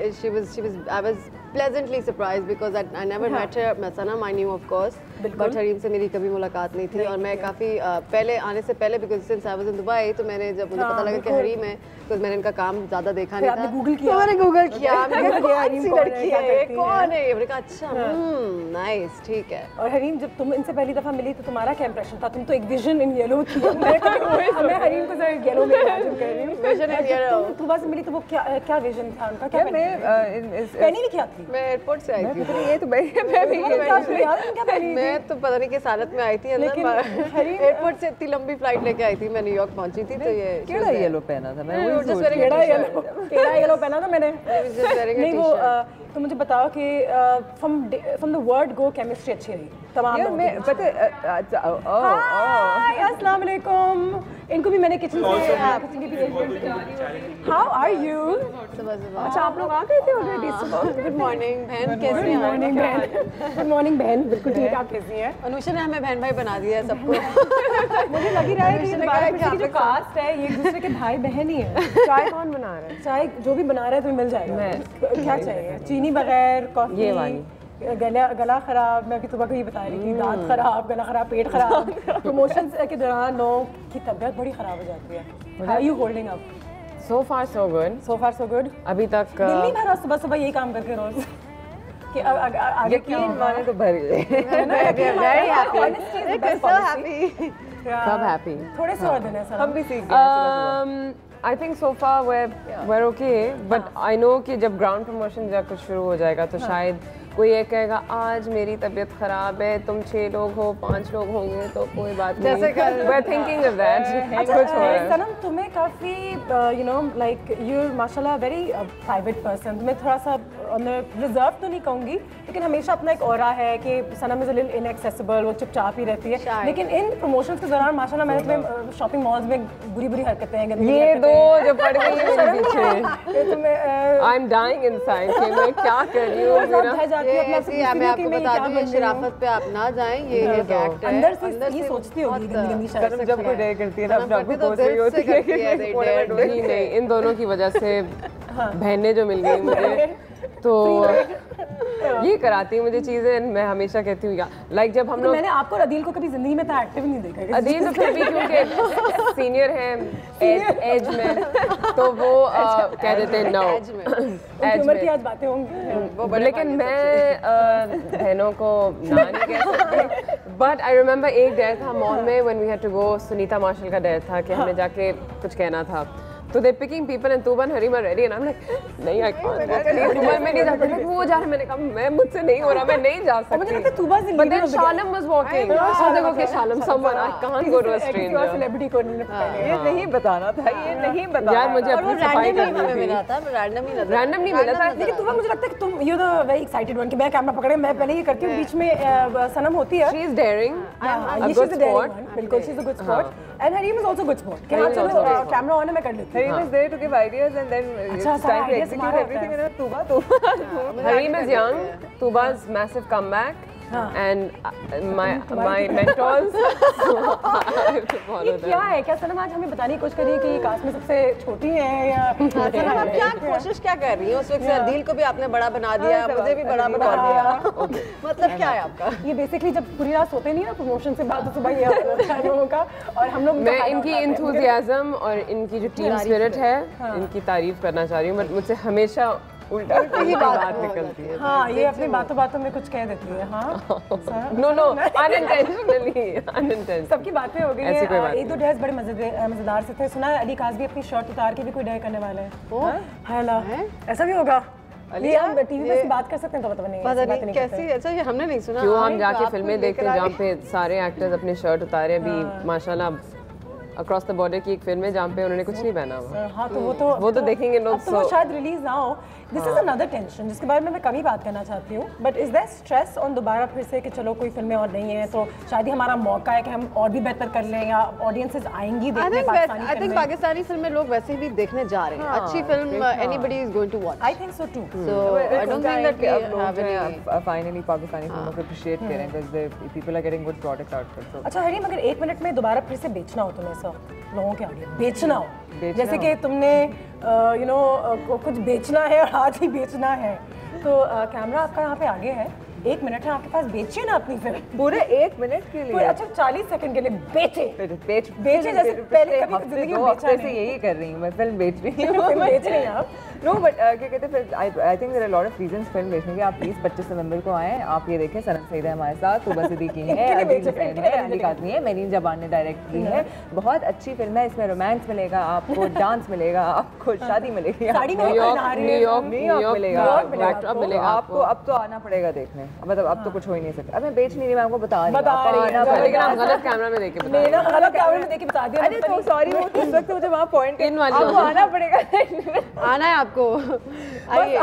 [SPEAKER 4] I was pleasantly surprised because I never met her. Sanam I knew of course, but Harim से मेरी कभी मुलाकात नहीं थी और मैं काफ़ी पहले आने से पहले because since I was in Dubai तो मैंने जब मुझे पता लगा कि हरीम है तो मैंने इनका काम ज़्यादा देखा नहीं था।
[SPEAKER 2] आपने गूगल किया?
[SPEAKER 4] तो मैंने गूगल किया। मैंने कहा
[SPEAKER 2] हरीम
[SPEAKER 4] सी
[SPEAKER 2] कौन है,
[SPEAKER 4] लड़की
[SPEAKER 2] क्या
[SPEAKER 4] है,
[SPEAKER 2] करती है?
[SPEAKER 4] कौन है? मैंने कहा अच्छा नाइस ठीक है।
[SPEAKER 2] और हरीम जब तुम इनसे पहली दफा मिली तो तुम्हारा क्या इंप्रेशन था? तुम तो एक विजन इन येलो थी। मैं हरीम को जरा येलो में इमेजिन कर रही हूँ।
[SPEAKER 4] Vision in yellow.
[SPEAKER 2] तुम से मिली तो वो क्या विजन था उनका? क्या पहनी भी क्या थी?
[SPEAKER 4] मैं एयरपोर्ट से आई थी।
[SPEAKER 5] ये तो मैं भी
[SPEAKER 4] मैं तो पता नहीं किस हालत में आई थी अंदर। एयरपोर्ट से इतनी लंबी फ्लाइट लेके आई थी मैं, न्यूयॉर्क पहुंची थी तो ये
[SPEAKER 5] केड़ा येलो पहना था मैं
[SPEAKER 2] केड़ा येलो पहना था मैंने। नहीं वो तो मुझे बताओ कि from the word go chemistry अच्छी रही तमाम लोगों
[SPEAKER 5] मैं पता
[SPEAKER 2] हाय अस्सलाम वालेकुम। इनको भी मैंने किचन से हाउ आर यू? अच्छा आप लोग आ गए थे ऑलरेडी सुबह।
[SPEAKER 4] गुड मॉर्निंग बहन, कैसे हैं?
[SPEAKER 2] मॉर्निंग बहन। गुड मॉर्निंग बहन, बिल्कुल ठीक। आप कैसी हैं?
[SPEAKER 4] अनुषा ने हमें बहन भाई बना दिया है सबको।
[SPEAKER 2] मुझे लग ही रहा है कि जो कास्ट है ये एक दूसरे के भाई बहन ही है।
[SPEAKER 5] चाय कौन बना रहा है?
[SPEAKER 2] चाय जो भी बना रहा है तुम्हें मिल जाएगा। क्या चाहिए? चीनी बगैर कॉफी?
[SPEAKER 5] ये वाली।
[SPEAKER 2] गला खराब, मैं भी सुबह को ये बता रही थी, दांत खराब, गला खराब, पेट खराब। प्रमोशन के दौरान लोगों की तबीयत बड़ी खराब हो जाती है। How are you holding up?
[SPEAKER 5] So far so good.
[SPEAKER 2] So far so good.
[SPEAKER 5] अभी तक
[SPEAKER 2] दिल नहीं भरा सुबह सुबह यही काम करके रोज कि आगे क्या
[SPEAKER 5] यकीन माने तो भर गए।
[SPEAKER 4] Very happy. So happy.
[SPEAKER 5] सब happy.
[SPEAKER 2] थोड़े से और दिन है सर।
[SPEAKER 5] हम भी सीख गए। I think so far we're okay, but I know कि जब ground promotion जब कुछ शुरू हो जाएगा तो शायद कोई ये कहेगा आज मेरी तबीयत खराब है, तुम 6 लोग हो 5 लोग होंगे तो कोई बात नहीं। We're thinking of that. कुछ हो रहा है।
[SPEAKER 2] सनम तुम्हें काफी you know like you're माशाल्लाह very private person, तुम्हें थोड़ा सा रिजर्व तो नहीं कहूँगी लेकिन हमेशा अपना एक ऑरा है कि सनम इज अ लिटिल इनएक्सेसिबल, वो चुपचाप ही रहती है। लेकिन इन प्रमोशंस के दौरान माशाल्लाह मैंने तुम्हें शॉपिंग मॉल्स में बुरी हरकतें हैं, गंदी
[SPEAKER 5] ये दो जो पड़ गई है मेरे पीछे।
[SPEAKER 2] तुम्हें
[SPEAKER 5] I'm dying inside कि मैं क्या कर रही हूँ मेरा।
[SPEAKER 4] ये मैं आपको बता दूं ये शराफत पे आप ना जाएं, ये एक एक्ट है।
[SPEAKER 2] अंदर से ये सोचती होगी गंदी
[SPEAKER 5] शर्म जब कोई डेयर करती है ना अपने आप को सोच रही होती है कि नहीं इन दोनों की वजह से बहनें जो मिल गई मुझे तो ये कराती मुझे चीजें। मैं हमेशा कहती हूँ लाइक जब हम लोग
[SPEAKER 2] मैंने आपको और अदील को कभी जिंदगी में इतना एक्टिव नहीं देखा।
[SPEAKER 5] अदील तो फिर भी क्योंकि सीनियर हैं एज में तो वो कह देते हैं नो
[SPEAKER 2] उम्र की आज बातें होंगी।
[SPEAKER 5] लेकिन मैं बहनों को ना नहीं कह सकती। बट आई रिमेंबर एक डेयर था मॉल में when we had to go, Sunita Marshall का डेयर था कि हमें जाके कुछ कहना था
[SPEAKER 7] So they're picking people and Tuba and Harim are ready and I'm like, नहीं I can't. Tuba मैं नहीं जा सकती. वो जा रहा है मैंने कहा मैं मुझसे नहीं हो रहा मैं नहीं जा सकती.
[SPEAKER 2] मुझे लगता है Tuba से
[SPEAKER 7] But then Shalom was walking. So they go okay Shalom someone I can't go to a stranger.
[SPEAKER 2] किसी सेलिब्रिटी को नहीं
[SPEAKER 5] ये नहीं बताना था ये नहीं बताना.
[SPEAKER 7] यार मुझे अपनी सफाई करनी थी.
[SPEAKER 4] मिला था रैंडम ही लगा.
[SPEAKER 7] Random नहीं मिला था.
[SPEAKER 2] लेकिन Tuba मुझे लगता है कि तुम you the very excited one कि मैं कैमरा पकड़े मैं पहले ये करती हूँ बीच में सनम होती है.
[SPEAKER 7] She is daring.
[SPEAKER 2] ये she's a daring one. बिल्कुल she's a good sport. And Harim is also good sport. कि हाँ चलो कैमरा ऑन है मैं कर लेती हूँ.
[SPEAKER 5] Harim is there to give ideas and then it's time to execute everything. And Tuba.
[SPEAKER 7] Harim is young. Tuba's massive comeback. And my mentors.
[SPEAKER 2] ये क्या है क्या सनम आज हमें बताने की कोशिश करिए कि ये कास्ट में सबसे छोटी है या
[SPEAKER 4] सनम आप क्या कोशिश क्या कर रही हैं उस वक्त दिल को भी आपने बड़ा बना दिया मुझे भी बड़ा बना दिया मतलब क्या है आपका
[SPEAKER 2] ये बेसिकली जब पूरी रात सोते नहीं ना प्रमोशन से बाद सुबह ये होता है लोगों का और हम लोग
[SPEAKER 7] मैं इनकी इंथुजियाज्म और इनकी जो टीम स्पिरिट है इनकी तारीफ करना चाह रही हूँ बट मुझसे हमेशा उल्टा ही बात निकलती है.
[SPEAKER 2] हाँ ये अपनी बातों में कुछ कह देती है. हाँ
[SPEAKER 7] नो unintentionally
[SPEAKER 2] सबकी बातें हो गई हैं. एक दो ड्रेस बड़े मजेदार से थे. सुना है अली काज़मी अपनी शर्ट उतार के भी कोई डे करने वाले हैं. है ना ऐसा भी होगा. ये हम टीवी पे बात कर सकते हैं तो
[SPEAKER 4] पता नहीं कैसी. अच्छा ये हमने नहीं सुना.
[SPEAKER 7] क्यों हम जाके फिल्में देखते हैं जहाँ पे सारे एक्टर्स अपने शर्ट उतारे अभी माशाल्लाह अक्रॉस द बॉर्डर की एक फिल्म है जहाँ पे उन्होंने कुछ नहीं पहना हुआ.
[SPEAKER 2] हाँ तो
[SPEAKER 7] वो तो देखेंगे लोग.
[SPEAKER 2] तो वो शायद रिलीज ना हो. दिस इज अनदर टेंशन जिसके बारे में मैं कभी बात करना चाहती हूँ. But is that stress on दोबारा फिर से कि चलो कोई फिल्में और नहीं है तो शायद ही हमारा मौका है कि हम और भी बेहतर कर लें या ऑडियंसेस आएंगी देखने पाकिस्तानी.
[SPEAKER 4] आई थिंक पाकिस्तानी फिल्में लोग वैसे भी देखने जा रहे हैं. अच्छी film anybody is going to watch.
[SPEAKER 2] I think so too.
[SPEAKER 4] So I don't think that we have any
[SPEAKER 5] finally Pakistani फिल्मों को अप्रिशिएट करें because people are getting good product out of it.
[SPEAKER 2] अच्छा हरीम अगर 1 मिनट में दोबारा फिर से बेचना हो तुम्हें सब लोगों के आगे बेचना हो जैसे कि तुमने यू नो कुछ बेचना है और आज ही बेचना है तो कैमरा आपका यहाँ पे आगे है. 1 मिनट है आपके पास. बेचिए ना अपनी फिल्म
[SPEAKER 5] पूरे 1 मिनट के लिए.
[SPEAKER 2] अच्छा 40 सेकंड के लिए बेचे जैसे पहले कभी जिंदगी में बेचा
[SPEAKER 5] नहीं. यही कर रही हूँ मैं. फिल्म बेच रही हूँ.
[SPEAKER 2] फिल्म बेच रही हैं आप.
[SPEAKER 5] नो बट क्या कहते हैं I think there are lot of reasons film बेचने के. आप प्लीज 25 नवंबर को आएँ. आप ये देखें सनम सईद है हमारे साथ. तुबा सिद्दीकी है अदील हुसैन है अली काज़मी है मेरीन जबान ने डायरेक्ट की है. बहुत अच्छी फिल्म है. इसमें रोमांस मिलेगा आपको डांस मिलेगा आपको शादी मिलेगी न्यूयॉर्क मिलेगा बैकड्रॉप मिलेगा आपको. अब तो आना पड़ेगा देखने. मतलब अब तो कुछ हो ही नहीं सकता. अब मैं बेच नहीं रही मैं आपको बता रही हूँ.
[SPEAKER 7] लेकिन आप गलत कैमरा में देख के बता
[SPEAKER 2] मेरा गलत कैमरा में देख के बता दिया.
[SPEAKER 4] अरे तो सॉरी वो उस वक्त मुझे वहाँ पॉइंट
[SPEAKER 7] इन वाली
[SPEAKER 4] आपको आना पड़ेगा. आना है आपको. आइए.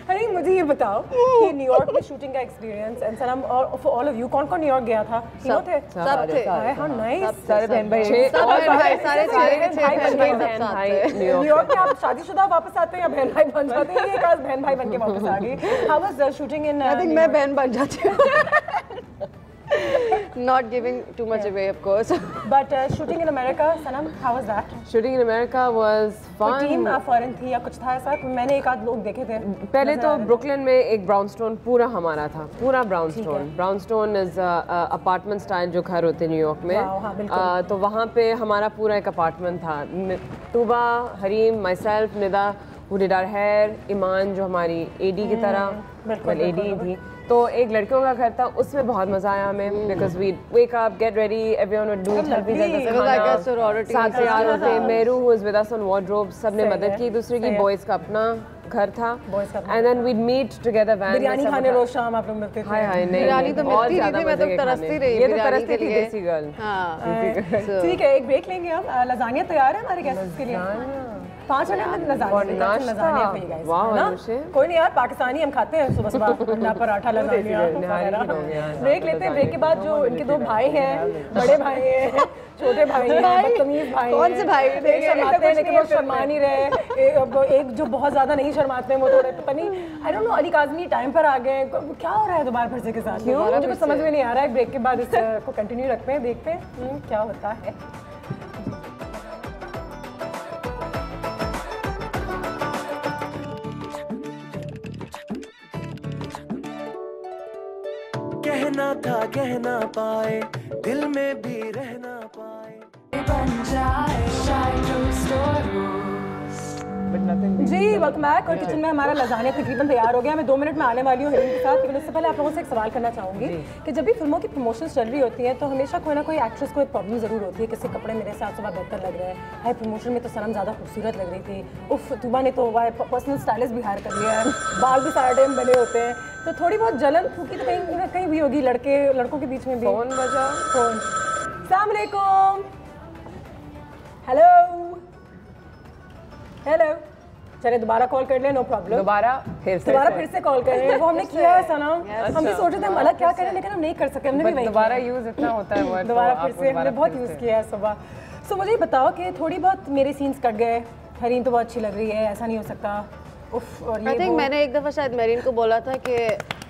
[SPEAKER 2] अरे मुझे ये बताओ कि न्यूयॉर्क में शूटिंग का एक्सपीरियंस एंड सनम और फॉर ऑल ऑफ यू कौन कौन न्यूयॉर्क गया था. तीनों थे.
[SPEAKER 4] सब थे.
[SPEAKER 2] हां नाइस.
[SPEAKER 5] सारे बहन भाई
[SPEAKER 4] सारे बहन भाई
[SPEAKER 2] न्यूयॉर्क में आप शादीशुदा वापस आते हैं या बहन भाई बन जाते हैं. ये खास बहन भाई बन के वापस आ गई. How was shooting in
[SPEAKER 4] I think मैं बहन बन जाती हूँ. Not giving too much away, of course.
[SPEAKER 2] But shooting in America, Sanam, how was that?
[SPEAKER 7] Shooting in America was fun.
[SPEAKER 2] Team foreign थी या कुछ था ऐसा. मैंने एक आध लोग देखे थे.
[SPEAKER 7] पहले तो ब्रुकलिन में एक ब्राउनस्टोन पूरा हमारा था. पूरा ब्राउनस्टोन इज अपार्टमेंट स्टाइल जो घर होते हैं न्यूयॉर्क में. तो वहाँ पे हमारा पूरा एक अपार्टमेंट था. Tuba Hareem myself Nida who did our hair, Eman जो हमारी एडी की तरह एडी थी. तो एक लड़कियों का घर था. उसमें बहुत मजा आया हमें because we wake up get ready everyone would do each other साथ तैयार होते. Meru who is with us on wardrobe सबने मदद की दूसरे की. बॉयज का अपना घर था and then we'd meet together van.
[SPEAKER 2] Biryani खाने रोज शाम आप लोग मिलते थे.
[SPEAKER 7] हाय हाय नहीं
[SPEAKER 4] बिरयानी तो मिलती थी. मैं तो तरसती रही.
[SPEAKER 7] ये तो तरसती थी देसी गर्ल.
[SPEAKER 2] ठीक है एक ब्रेक लेंगे हम. लजानिया तैयार है हमारे गेस्ट्स के लिए. 5 मिनट में लजानिया. कोई नहीं यार पाकिस्तानी हम खाते हैं सुबह सुबह. अंडा पराठा लजानिया. ब्रेक लेते हैं. ब्रेक के बाद जो इनके 2 भाई हैं बड़े भाई हैं छोटे भाई हैं बदतमीज भाई. कौन से भाई? शर्माते हैं लेकिन वो शर्मा नहीं रहे. एक जो बहुत ज्यादा नहीं शर्माते हैं वो थोड़े पता नहीं. I don't know Ali Kazmi time पर आ गए. क्या हो रहा है दोबारा फिर से के साथ? मुझे कुछ समझ में नहीं आ रहा है. ब्रेक के बाद इसको कंटिन्यू रखते हैं. देखते हैं क्या होता है.
[SPEAKER 8] कहना था कह ना पाए दिल में भी रहना पाए.
[SPEAKER 1] बन जाए शायद stories.
[SPEAKER 5] but nothing.
[SPEAKER 2] जी वेलकम बैक। और किचन में हमारा लजानिया तकरीबन तैयार हो गया। मैं 2 मिनट में आने वाली हूँ हरीम के साथ, लेकिन उससे पहले आप लोगों से एक सवाल करना चाहूँगी कि जब भी फिल्मों की प्रमोशंस चल रही होती हैं तो हमेशा कोई ना कोई एक्ट्रेस को एक प्रॉब्लम ज़रूर होती है। किसी कपड़े मेरे साथ सुबह बेहतर लग रहे हैं, हाई प्रमोशन में तो सनम ज़्यादा खूबसूरत लग रही थी, उफ तुबा ने तो पर्सनल स्टाइलिस्ट भी हायर कर लिया है, बाल भी सारा टाइम बने होते हैं, तो थोड़ी बहुत जलन फूकी तो कहीं कहीं भी होगी लड़कों के बीच में भी।
[SPEAKER 7] फोन बजा।
[SPEAKER 2] फोन। अस्सलाम वालेकुम। Hello hello. चले दोबारा कॉल कर ले, नो प्रॉब्लम।
[SPEAKER 7] दोबारा फिर से
[SPEAKER 2] कॉल कर रहे हैं। वो हमने किया है सना, हम भी सोच रहे थे हम अलग क्या करें लेकिन हम नहीं कर सके, हमने भी वही
[SPEAKER 7] दोबारा यूज इतना होता है वर्ड,
[SPEAKER 2] दोबारा फिर से हमने बहुत यूज़ किया है सुबह। सो मुझे बताओ कि थोड़ी बहुत मेरे सीन्स कट गए, हरीम तो बहुत अच्छी लग रही है, ऐसा नहीं हो सकता। उफ। और ये
[SPEAKER 4] मैंने एक दफ़ा शायद मेरीन को बोला था कि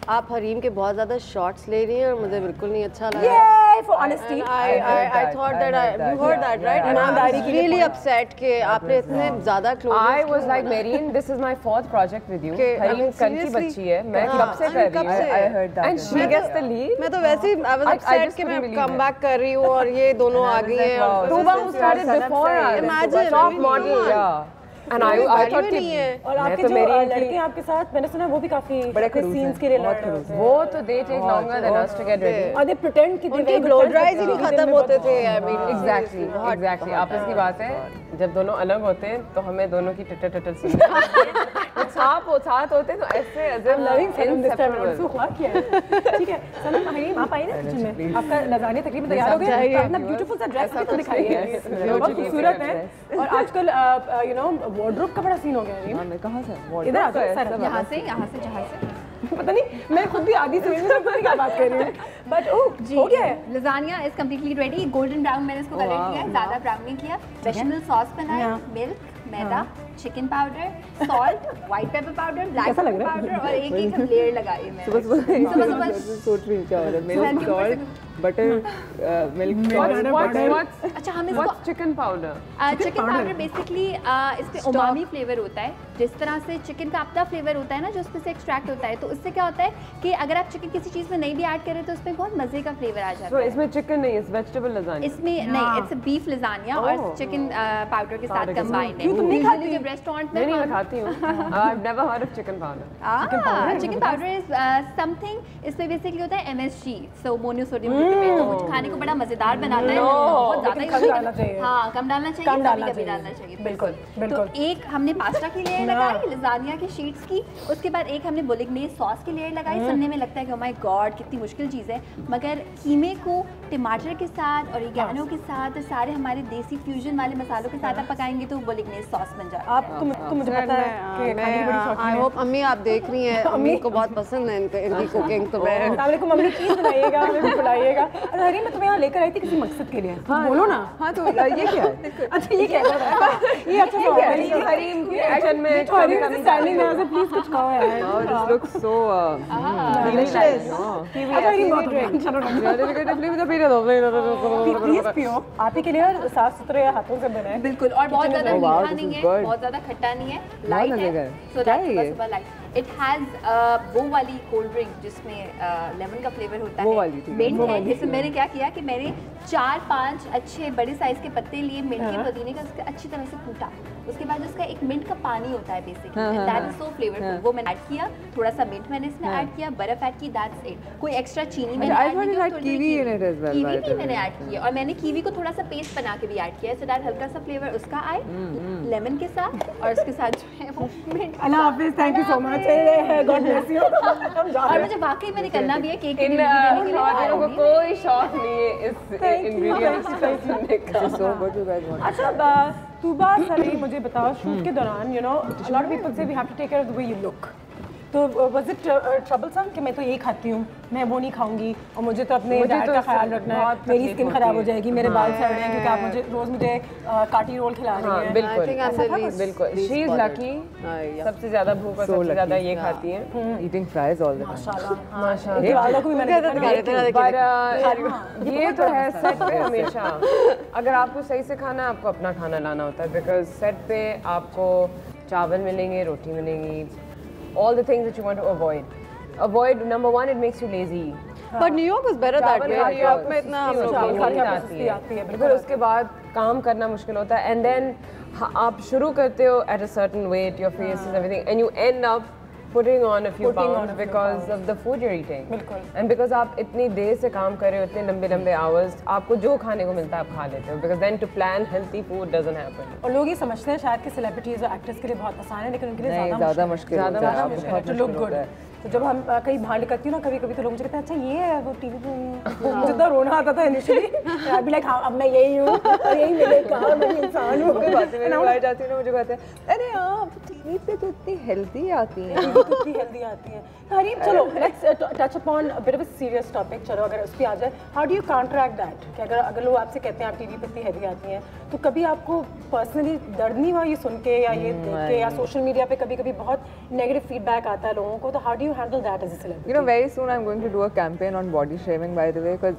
[SPEAKER 4] आप हरीम के बहुत ज़्यादा शॉट्स ले रही हैं और मुझे बिल्कुल नहीं अच्छा लगा।
[SPEAKER 2] Yay for honesty.
[SPEAKER 4] I thought that you heard that, right?
[SPEAKER 2] ईमानदारी के लिए
[SPEAKER 4] really upset कि आपने इतने ज़्यादा close.
[SPEAKER 7] I was like Marine, this is my 4th project with you. Hareem कल की बच्ची है, मैं कब से कर रही हूँ? I heard that. And she gets the lead.
[SPEAKER 4] मैं तो वैसे ही I was upset कि मैं come back कर रही हूँ और ये दोनों आ गई हैं।
[SPEAKER 7] Tuba who started before us.
[SPEAKER 4] Imagine.
[SPEAKER 7] Top model. Yeah. And I thought कि
[SPEAKER 2] और आपके जो लड़के हैं आपके साथ, मैंने सुना वो भी काफी
[SPEAKER 5] बड़े
[SPEAKER 2] सीन्स के लिए लड़ रहे होते हैं।
[SPEAKER 7] वो तो they take longer than us to get ready.
[SPEAKER 2] और they pretend कि
[SPEAKER 4] उनके glow dries ही नहीं खत्म होते थे। I mean
[SPEAKER 7] Exactly. आपस की बात है, जब दोनों अलग होते हैं तो हमें दोनों की टटर सुननी है। साथ होते हैं तो ऐसे अजब
[SPEAKER 2] loving film this time also हुआ क्या है। ठीक है सनम हरीम आप आइए ना किचन में, आपका लजानिया तकरीबन तैयार हो गया, अपना ब्यूटीफुल सा ड्रेस भी तो दिखाइए, बहुत खूबसूरत है। और आजकल यू नो वार्डरोब का बड़ा सीन हो गया है।
[SPEAKER 5] मैं कहाँ से?
[SPEAKER 2] इधर आ जाओ सर,
[SPEAKER 3] यहाँ से जहाँ से
[SPEAKER 2] पता नहीं मैं खुद भी आधी समझ में पता नहीं क्या बात कर रही हूँ, बट हो गया है।
[SPEAKER 3] Lasagna is completely ready. Golden brown मैंने इसको कलर किया है, ज़्यादा ब्राउन नहीं किया। वेजिटेबल सॉस बनाया, मिल्क, मैदा, chicken powder, salt, white pepper powder, black pepper powder और एक हम लेयर लगाई मैंने। सुबह
[SPEAKER 5] सोच रही क्या हो रहा है? Milk, salt, butter, milk.
[SPEAKER 3] अच्छा हम इसको
[SPEAKER 7] चिकन
[SPEAKER 3] पाउडर बेसिकली इसमें उमामी फ्लेवर होता है। जिस तरह से चिकन का अपना फ्लेवर होता है ना जो उसमें से एक्सट्रैक्ट होता है, तो उससे क्या होता है कि अगर आप चिकन किसी चीज़ में नहीं भी ऐड करें तो उसमें बहुत मजे का फ्लेवर आ जाता है।
[SPEAKER 7] इसमें चिकन नहीं है, वेजिटेबल लजानिया।
[SPEAKER 3] इसमें नहीं, इट्स बीफ लजानिया और चिकन पाउडर के साथ कंबाइंड है।
[SPEAKER 2] तुम नहीं खाती?
[SPEAKER 3] जब रेस्टोरेंट में
[SPEAKER 7] नहीं मैं खाती हूँ। I've never heard of chicken powder.
[SPEAKER 3] Chicken powder is something, इसमें बेसिकली होता है MSG, सो मोनोसोडियम ग्लूटामेट, तो वो खाने को बड़ा मजेदार बनाता है। बहुत ज़्यादा
[SPEAKER 2] कम डालना चाहिए।
[SPEAKER 3] हाँ कम डालना चाहिए,
[SPEAKER 2] कम डालना
[SPEAKER 3] कभी डालना चाहिए।
[SPEAKER 2] बिल्कुल
[SPEAKER 3] तो
[SPEAKER 2] बिल्कुल।
[SPEAKER 3] एक हमने पास्ता की लेयर लगाई लजानिया की शीट्स की, उसके बाद एक हमने बोलिग्नेस सॉस की लेयर लगाई। सुनने में लगता है कि ओह माय गॉड कितनी मुश्किल चीज़ है, मगर कीमे को टमाटर के साथ और ऑरिगेनो के साथ और सारे हमारे देसी फ्यूजन वाले मसालों के साथ आप पकाएंगे तो बोलिग्नेस सॉस बन जाता है।
[SPEAKER 2] आप मुझे पता है कि खाने की बड़ी शौकीन
[SPEAKER 4] आई
[SPEAKER 2] है।
[SPEAKER 4] होप अम्मी आप देख रही हैं, अम्मी को बहुत पसंद है इनकी कुकिंग, तो मैं
[SPEAKER 2] अस्सलामुअलैकुम मम्मी प्लीज बनाइएगा, हमें भी बुलाइएगा। अरे हरीम मैं तुम्हें यहाँ लेकर आई थी किसी मकसद के लिए, बोलो ना।
[SPEAKER 5] हाँ तो ये क्या है?
[SPEAKER 2] अच्छा ये क्या है? ये अच्छा
[SPEAKER 7] हरीम की एक्शन में
[SPEAKER 2] हरीम से स्टाइलिंग में से प्लीज कुछ खाओ यार।
[SPEAKER 5] This looks so
[SPEAKER 4] delicious.
[SPEAKER 2] अच्छा हरीम बहुत प्लीज पियो, आप ही के लिए और साफ सुथरे हाथों से बनाए।
[SPEAKER 3] बिल्कुल, और बहुत ज़्यादा मीठा नहीं है, बहुत ज़्यादा खट्टा नहीं है, लाइट है। सो दैट्स सुबह लाइट। इट हैज़ वो वाली कोल्ड ड्रिंक जिसमें लेमन का फ्लेवर होता है, मिंट है। इसमें मैंने क्या किया कि मैंने 4-5 अच्छे बड़े साइज़ के पत्ते लिए, मिंट के पुदीने का, उसका अच्छी तरह से कूटा, उसके बाद उसका एक मिंट का पानी होता है basically, that is so flavourful. वो मैंने ऐड किया, थोड़ा सा मिंट मैंने इसमें ऐड किया, बर्फ ऐड की, दैट्स इट। कोई एक्स्ट्रा चीनी मैंने ऐड नहीं किया,
[SPEAKER 5] kiwi in it as well,
[SPEAKER 3] kiwi भी मैंने ऐड किया, और मैंने कीवी को थोड़ा सा पेस्ट बना के भी ऐड किया, सो दैट हल्का सा फ्लेवर उसका आए लेमन के साथ, और उसके साथ जो है वो मिंट।
[SPEAKER 2] अल्लाह हाफिज़, thank you so much, God bless you.
[SPEAKER 3] और मुझे वाकई में निकलना भी है केक के लिए,
[SPEAKER 7] को कोई शौक नहीं है इस इंग्रेडिएंट्स का सुनने का।
[SPEAKER 5] so what you guys want?
[SPEAKER 2] अच्छा तुबा सरी मुझे बताओ, शूट के दौरान you know a lot of people से we have to take care of the way you look, तो वाज इट ट्रबलसम कि मैं तो यही खाती हूँ, मैं वो नहीं खाऊंगी और मुझे तो अपने डाइट का ख्याल रखना है, मेरी स्किन खराब हो जाएगी, मेरे बाल सड़ रहे हैं क्योंकि आप मुझे रोज मुझे काटी रोल खिला रही हैं।
[SPEAKER 7] बिल्कुल शी इज लकी, सबसे ज्यादा भूख और सबसे ज्यादा ये खाती हैं,
[SPEAKER 5] Eating fries all the time.
[SPEAKER 2] माशाल्लाह को भी मैंने
[SPEAKER 7] पर ये तो है सेट पे हमेशा अगर आपको सही से खाना है, आपको अपना खाना लाना होता है, बिकॉज सेट पे आपको चावल मिलेंगे, रोटी मिलेंगी, all the things that you want to avoid. Number one, it makes you lazy.
[SPEAKER 4] But New York was better that way. New York में इतना हम लोग
[SPEAKER 7] आती है, फिर उसके बाद काम करना मुश्किल होता है, and then आप शुरू करते हो at a certain weight, your face is everything, and you end up putting on a few pounds because of the food you're eating.
[SPEAKER 2] बिल्कुल.
[SPEAKER 7] And because आप इतनी देर से काम कर रहे हो, इतने लंबे hours, आपको जो खाने को मिलता है आप खा लेते हो. Because then to plan healthy food doesn't happen.
[SPEAKER 2] और लोग ये समझते हैं शायद कि सेलिब्रिटीज और एक्टर्स के लिए बहुत आसान है, लेकिन उनके लिए
[SPEAKER 5] ज़्यादा मुश्किल
[SPEAKER 2] होता है to look good. तो जब हम कहीं बाहर निकलती हूँ ना कभी-कभी तो लोग मुझे कहते हैं अच्छा ये है वो टीवी पे मुझे तो रोना आता था इनिशियली. अभी लाइक हाँ अब मैं यही हूँ और यही मिलेगा मैं इंसान हूँ.
[SPEAKER 5] बाहर जाती हूँ ना मुझे कहते हैं अरे आप टीवी पे तो इतनी हेल्दी आती हैं.
[SPEAKER 2] कितनी हेल्दी आती है. हरीम चलो let's touch upon a bit of a serious topic. चलो अगर उस पे आ जाए how do you counteract that कि अगर लोग आपसे कहते हैं आप टीवी पे इतनी हेल्दी आती हैं तो कभी आपको पर्सनली दर्द नहीं हुआ ये सुन के या ये देख के या सोशल मीडिया पे कभी-कभी बहुत नेगेटिव फीडबैक आता है लोगों को तो how do you handle that as a celebrity?
[SPEAKER 5] You know, very soon I'm going to do a campaign on body shaming, by the way, because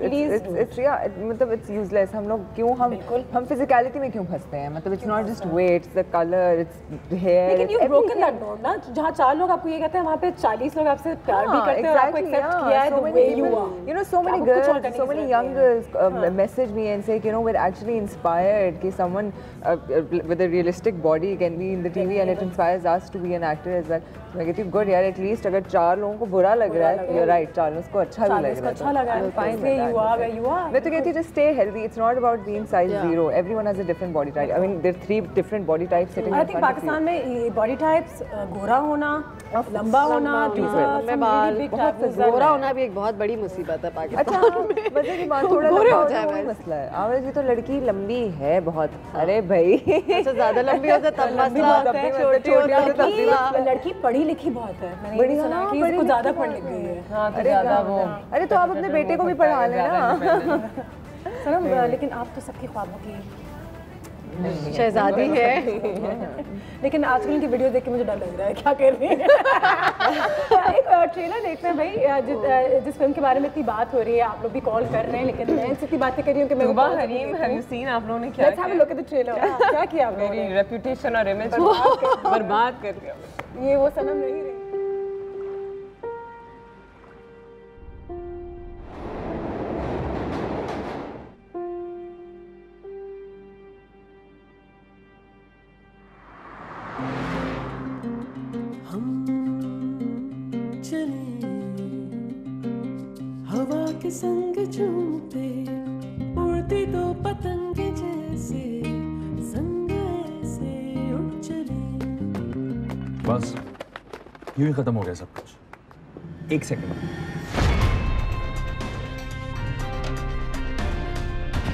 [SPEAKER 5] मतलब it's useless. हम लोग क्यों हम physicality में क्यों फंसते हैं? मतलब it's not just weight, it's the color, it's hair.
[SPEAKER 2] लेकिन you've broken that norm ना जहाँ 4 लोग आपको ये कहते हैं वहाँ पे 40 लोग आपसे प्यार भी करते हैं और आपको accept किया है the way you are.
[SPEAKER 5] You know, so many girls, so many young girls message me and say, you know, we're actually inspired कि someone with a realistic body can be in the TV and it inspires us to be an actor as well. मैं कहती हूँ good यार, at least अगर 4 लोगों को बुरा लग रहा है, you're right, 4 लोगों को अच्छा भी लग रहा है.
[SPEAKER 2] अच्छा लगा है.
[SPEAKER 5] Fine
[SPEAKER 2] इसलिए you are where you are.
[SPEAKER 5] मैं तो कहती हूँ just stay healthy. It's not about being size 0. Everyone has a different body type. I mean, there are 3 different body types sitting in front of you.
[SPEAKER 2] I think Pakistan में body types गोरा होना, लंबा होना,
[SPEAKER 4] लंबे बाल, गोरा होना भी एक बहुत बड़ी मुसीबत है पाकिस्तान में.
[SPEAKER 5] मजे की बात थोड़ा मसला है. आवाज़ की तो लड़की लंबी है बहुत. अरे भाई
[SPEAKER 4] अच्छा ज़्यादा लंबी हो तो तब मसला, छोटी हो तो तब भी.
[SPEAKER 2] लड़की पढ़ी लिखी बहुत है. मैंने ये सुना कि इसको ज़्यादा पढ़ लिख गई है. हाँ तो ज़्यादा वो.
[SPEAKER 5] अरे तो आप अपने बेटे को भी पढ़ा लेना.
[SPEAKER 2] सनम लेकिन आप तो सबके ख्वाबों की
[SPEAKER 4] शहजादी है.
[SPEAKER 2] लेकिन आजकल की वीडियो देख के मुझे डर लग रहा है क्या कर रही है. एक ट्रेलर देखते हैं भाई जिस फिल्म के बारे में इतनी बात हो रही है. आप लोग भी कॉल कर रहे हैं लेकिन मैं इतनी बातें कर रही हूँ कि मैं
[SPEAKER 7] हरीम हैव यू सीन आप लोगों ने क्या
[SPEAKER 2] let's have a look at the trailer. क्या किया आप लोगों ने?
[SPEAKER 7] मेरी रेपुटेशन और इमेज बर्बाद कर दिया.
[SPEAKER 2] ये वो सनम नहीं रही.
[SPEAKER 8] हवा के संग झूमते उड़ती तो पतंग जैसे संग ऐसे उड़ चले.
[SPEAKER 9] बस यूं ही खत्म हो गया सब कुछ. 1 सेकंड.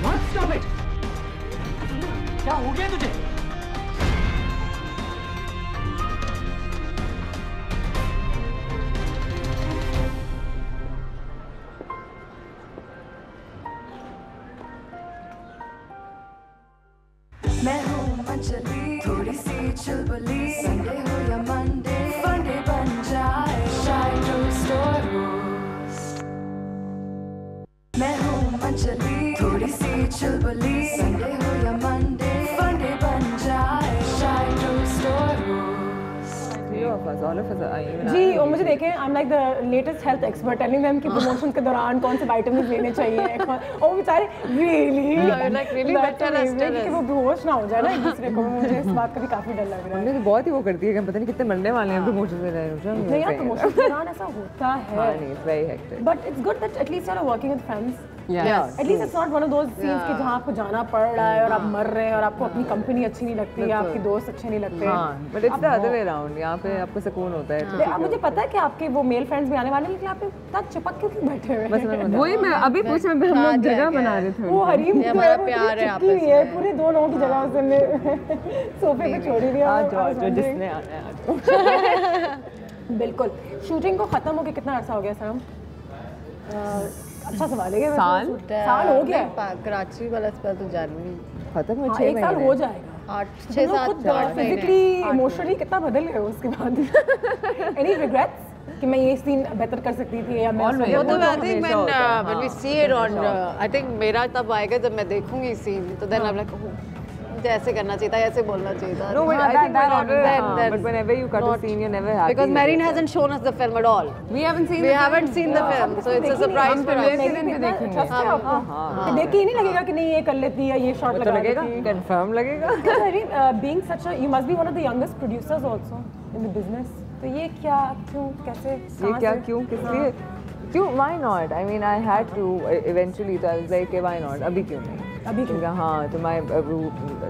[SPEAKER 9] What? Stop it! क्या हो गया तुझे?
[SPEAKER 1] मैं हूँ मंचली थोड़ी सी चुलबुली. संडे हो या मंडे फंडे बन जाए शाय टू स्टोरीज. मैं हूँ मंचली थोड़ी सी चुलबुली. संडे हो या मंडे फंडे बन जाए शाय टू स्टोरीज.
[SPEAKER 2] जी और मुझे देखें आई am like the latest health expert telling them कि प्रमोशन के दौरान कौन से विटामिन लेने चाहिए. और बेचारे रियली बेटर कि वो बेहोश ना हो जाए ना एक दूसरे को. मुझे इस बात का भी काफी डर लग रहा है.
[SPEAKER 5] हमने तो बहुत ही वो करती है कि पता नहीं कितने मरने वाले हैं प्रमोशन में रहे.
[SPEAKER 2] नहीं यार प्रमोशन के दौरान ऐसा होता है.
[SPEAKER 5] It's very hectic
[SPEAKER 2] but it's good that at least you are working with friends. At least it's not one of those scenes कि जहाँ आपको जाना पड़ रहा है और आप मर रहे हैं और आपको अपनी कंपनी अच्छी नहीं लगती या आपके दोस्त अच्छे नहीं लगते.
[SPEAKER 5] But it's the other way around. यहाँ पे आपको सुकून होता है.
[SPEAKER 2] अब मुझे पता है कि आपके वो मेल फ्रेंड्स भी आने वाले हैं लेकिन आप इतना चिपक क्यों बैठे हुए हैं?
[SPEAKER 7] वही मैं अभी पूछ में हम लोग जगह बना रहे थे.
[SPEAKER 2] वो हरीम
[SPEAKER 4] हमारा प्यार है आपस में.
[SPEAKER 2] पूरे 2 लोगों की जगह उसने सोफे पे छोड़ी दिया.
[SPEAKER 5] जो जिसने आना है.
[SPEAKER 2] बिल्कुल. शूटिंग को खत्म होके कितना अर्सा हो गया सर? अच्छा सवाल है. साल हो गया.
[SPEAKER 4] कराची वाला स्पेल तो जनवरी
[SPEAKER 5] खत्म हो.
[SPEAKER 2] 1 साल हो जाएगा.
[SPEAKER 4] 8-6-7
[SPEAKER 2] फिजिकली इमोशनली कितना बदल गए उसके बाद? एनी रिग्रेट्स कि मैं ये सीन बेहतर कर सकती थी या मैं
[SPEAKER 4] वो तो I think when we see it on I think मेरा तब आएगा जब मैं देखूंगी सीन तो देन आई एम लाइक मुझे ऐसे करना चाहिए था, ऐसे बोलना चाहिए था.
[SPEAKER 5] No, but I think but whenever you cut a
[SPEAKER 4] not-
[SPEAKER 5] scene, you're never happy.
[SPEAKER 4] Because
[SPEAKER 5] with
[SPEAKER 4] Marine
[SPEAKER 5] it.
[SPEAKER 4] hasn't shown us the film at all.
[SPEAKER 7] We haven't seen
[SPEAKER 4] We haven't seen the film, so it's a surprise for us.
[SPEAKER 2] Trust है आपको देख के ही नहीं लगेगा कि नहीं ये कर लेती है, ये शॉट
[SPEAKER 5] तो
[SPEAKER 2] लगा
[SPEAKER 5] लगेगा,
[SPEAKER 2] लेती है.
[SPEAKER 5] confirm लगेगा.
[SPEAKER 2] Being such a, you must be one of the youngest producers also in the business. तो ये क्या, क्यों, कैसे,
[SPEAKER 5] ये क्या, क्यों, किस लिए? क्यों? Why not? I mean, I had to eventually. So I was like, why not? अभी क्यों नहीं?
[SPEAKER 2] अभी क्यों?
[SPEAKER 5] हाँ, तो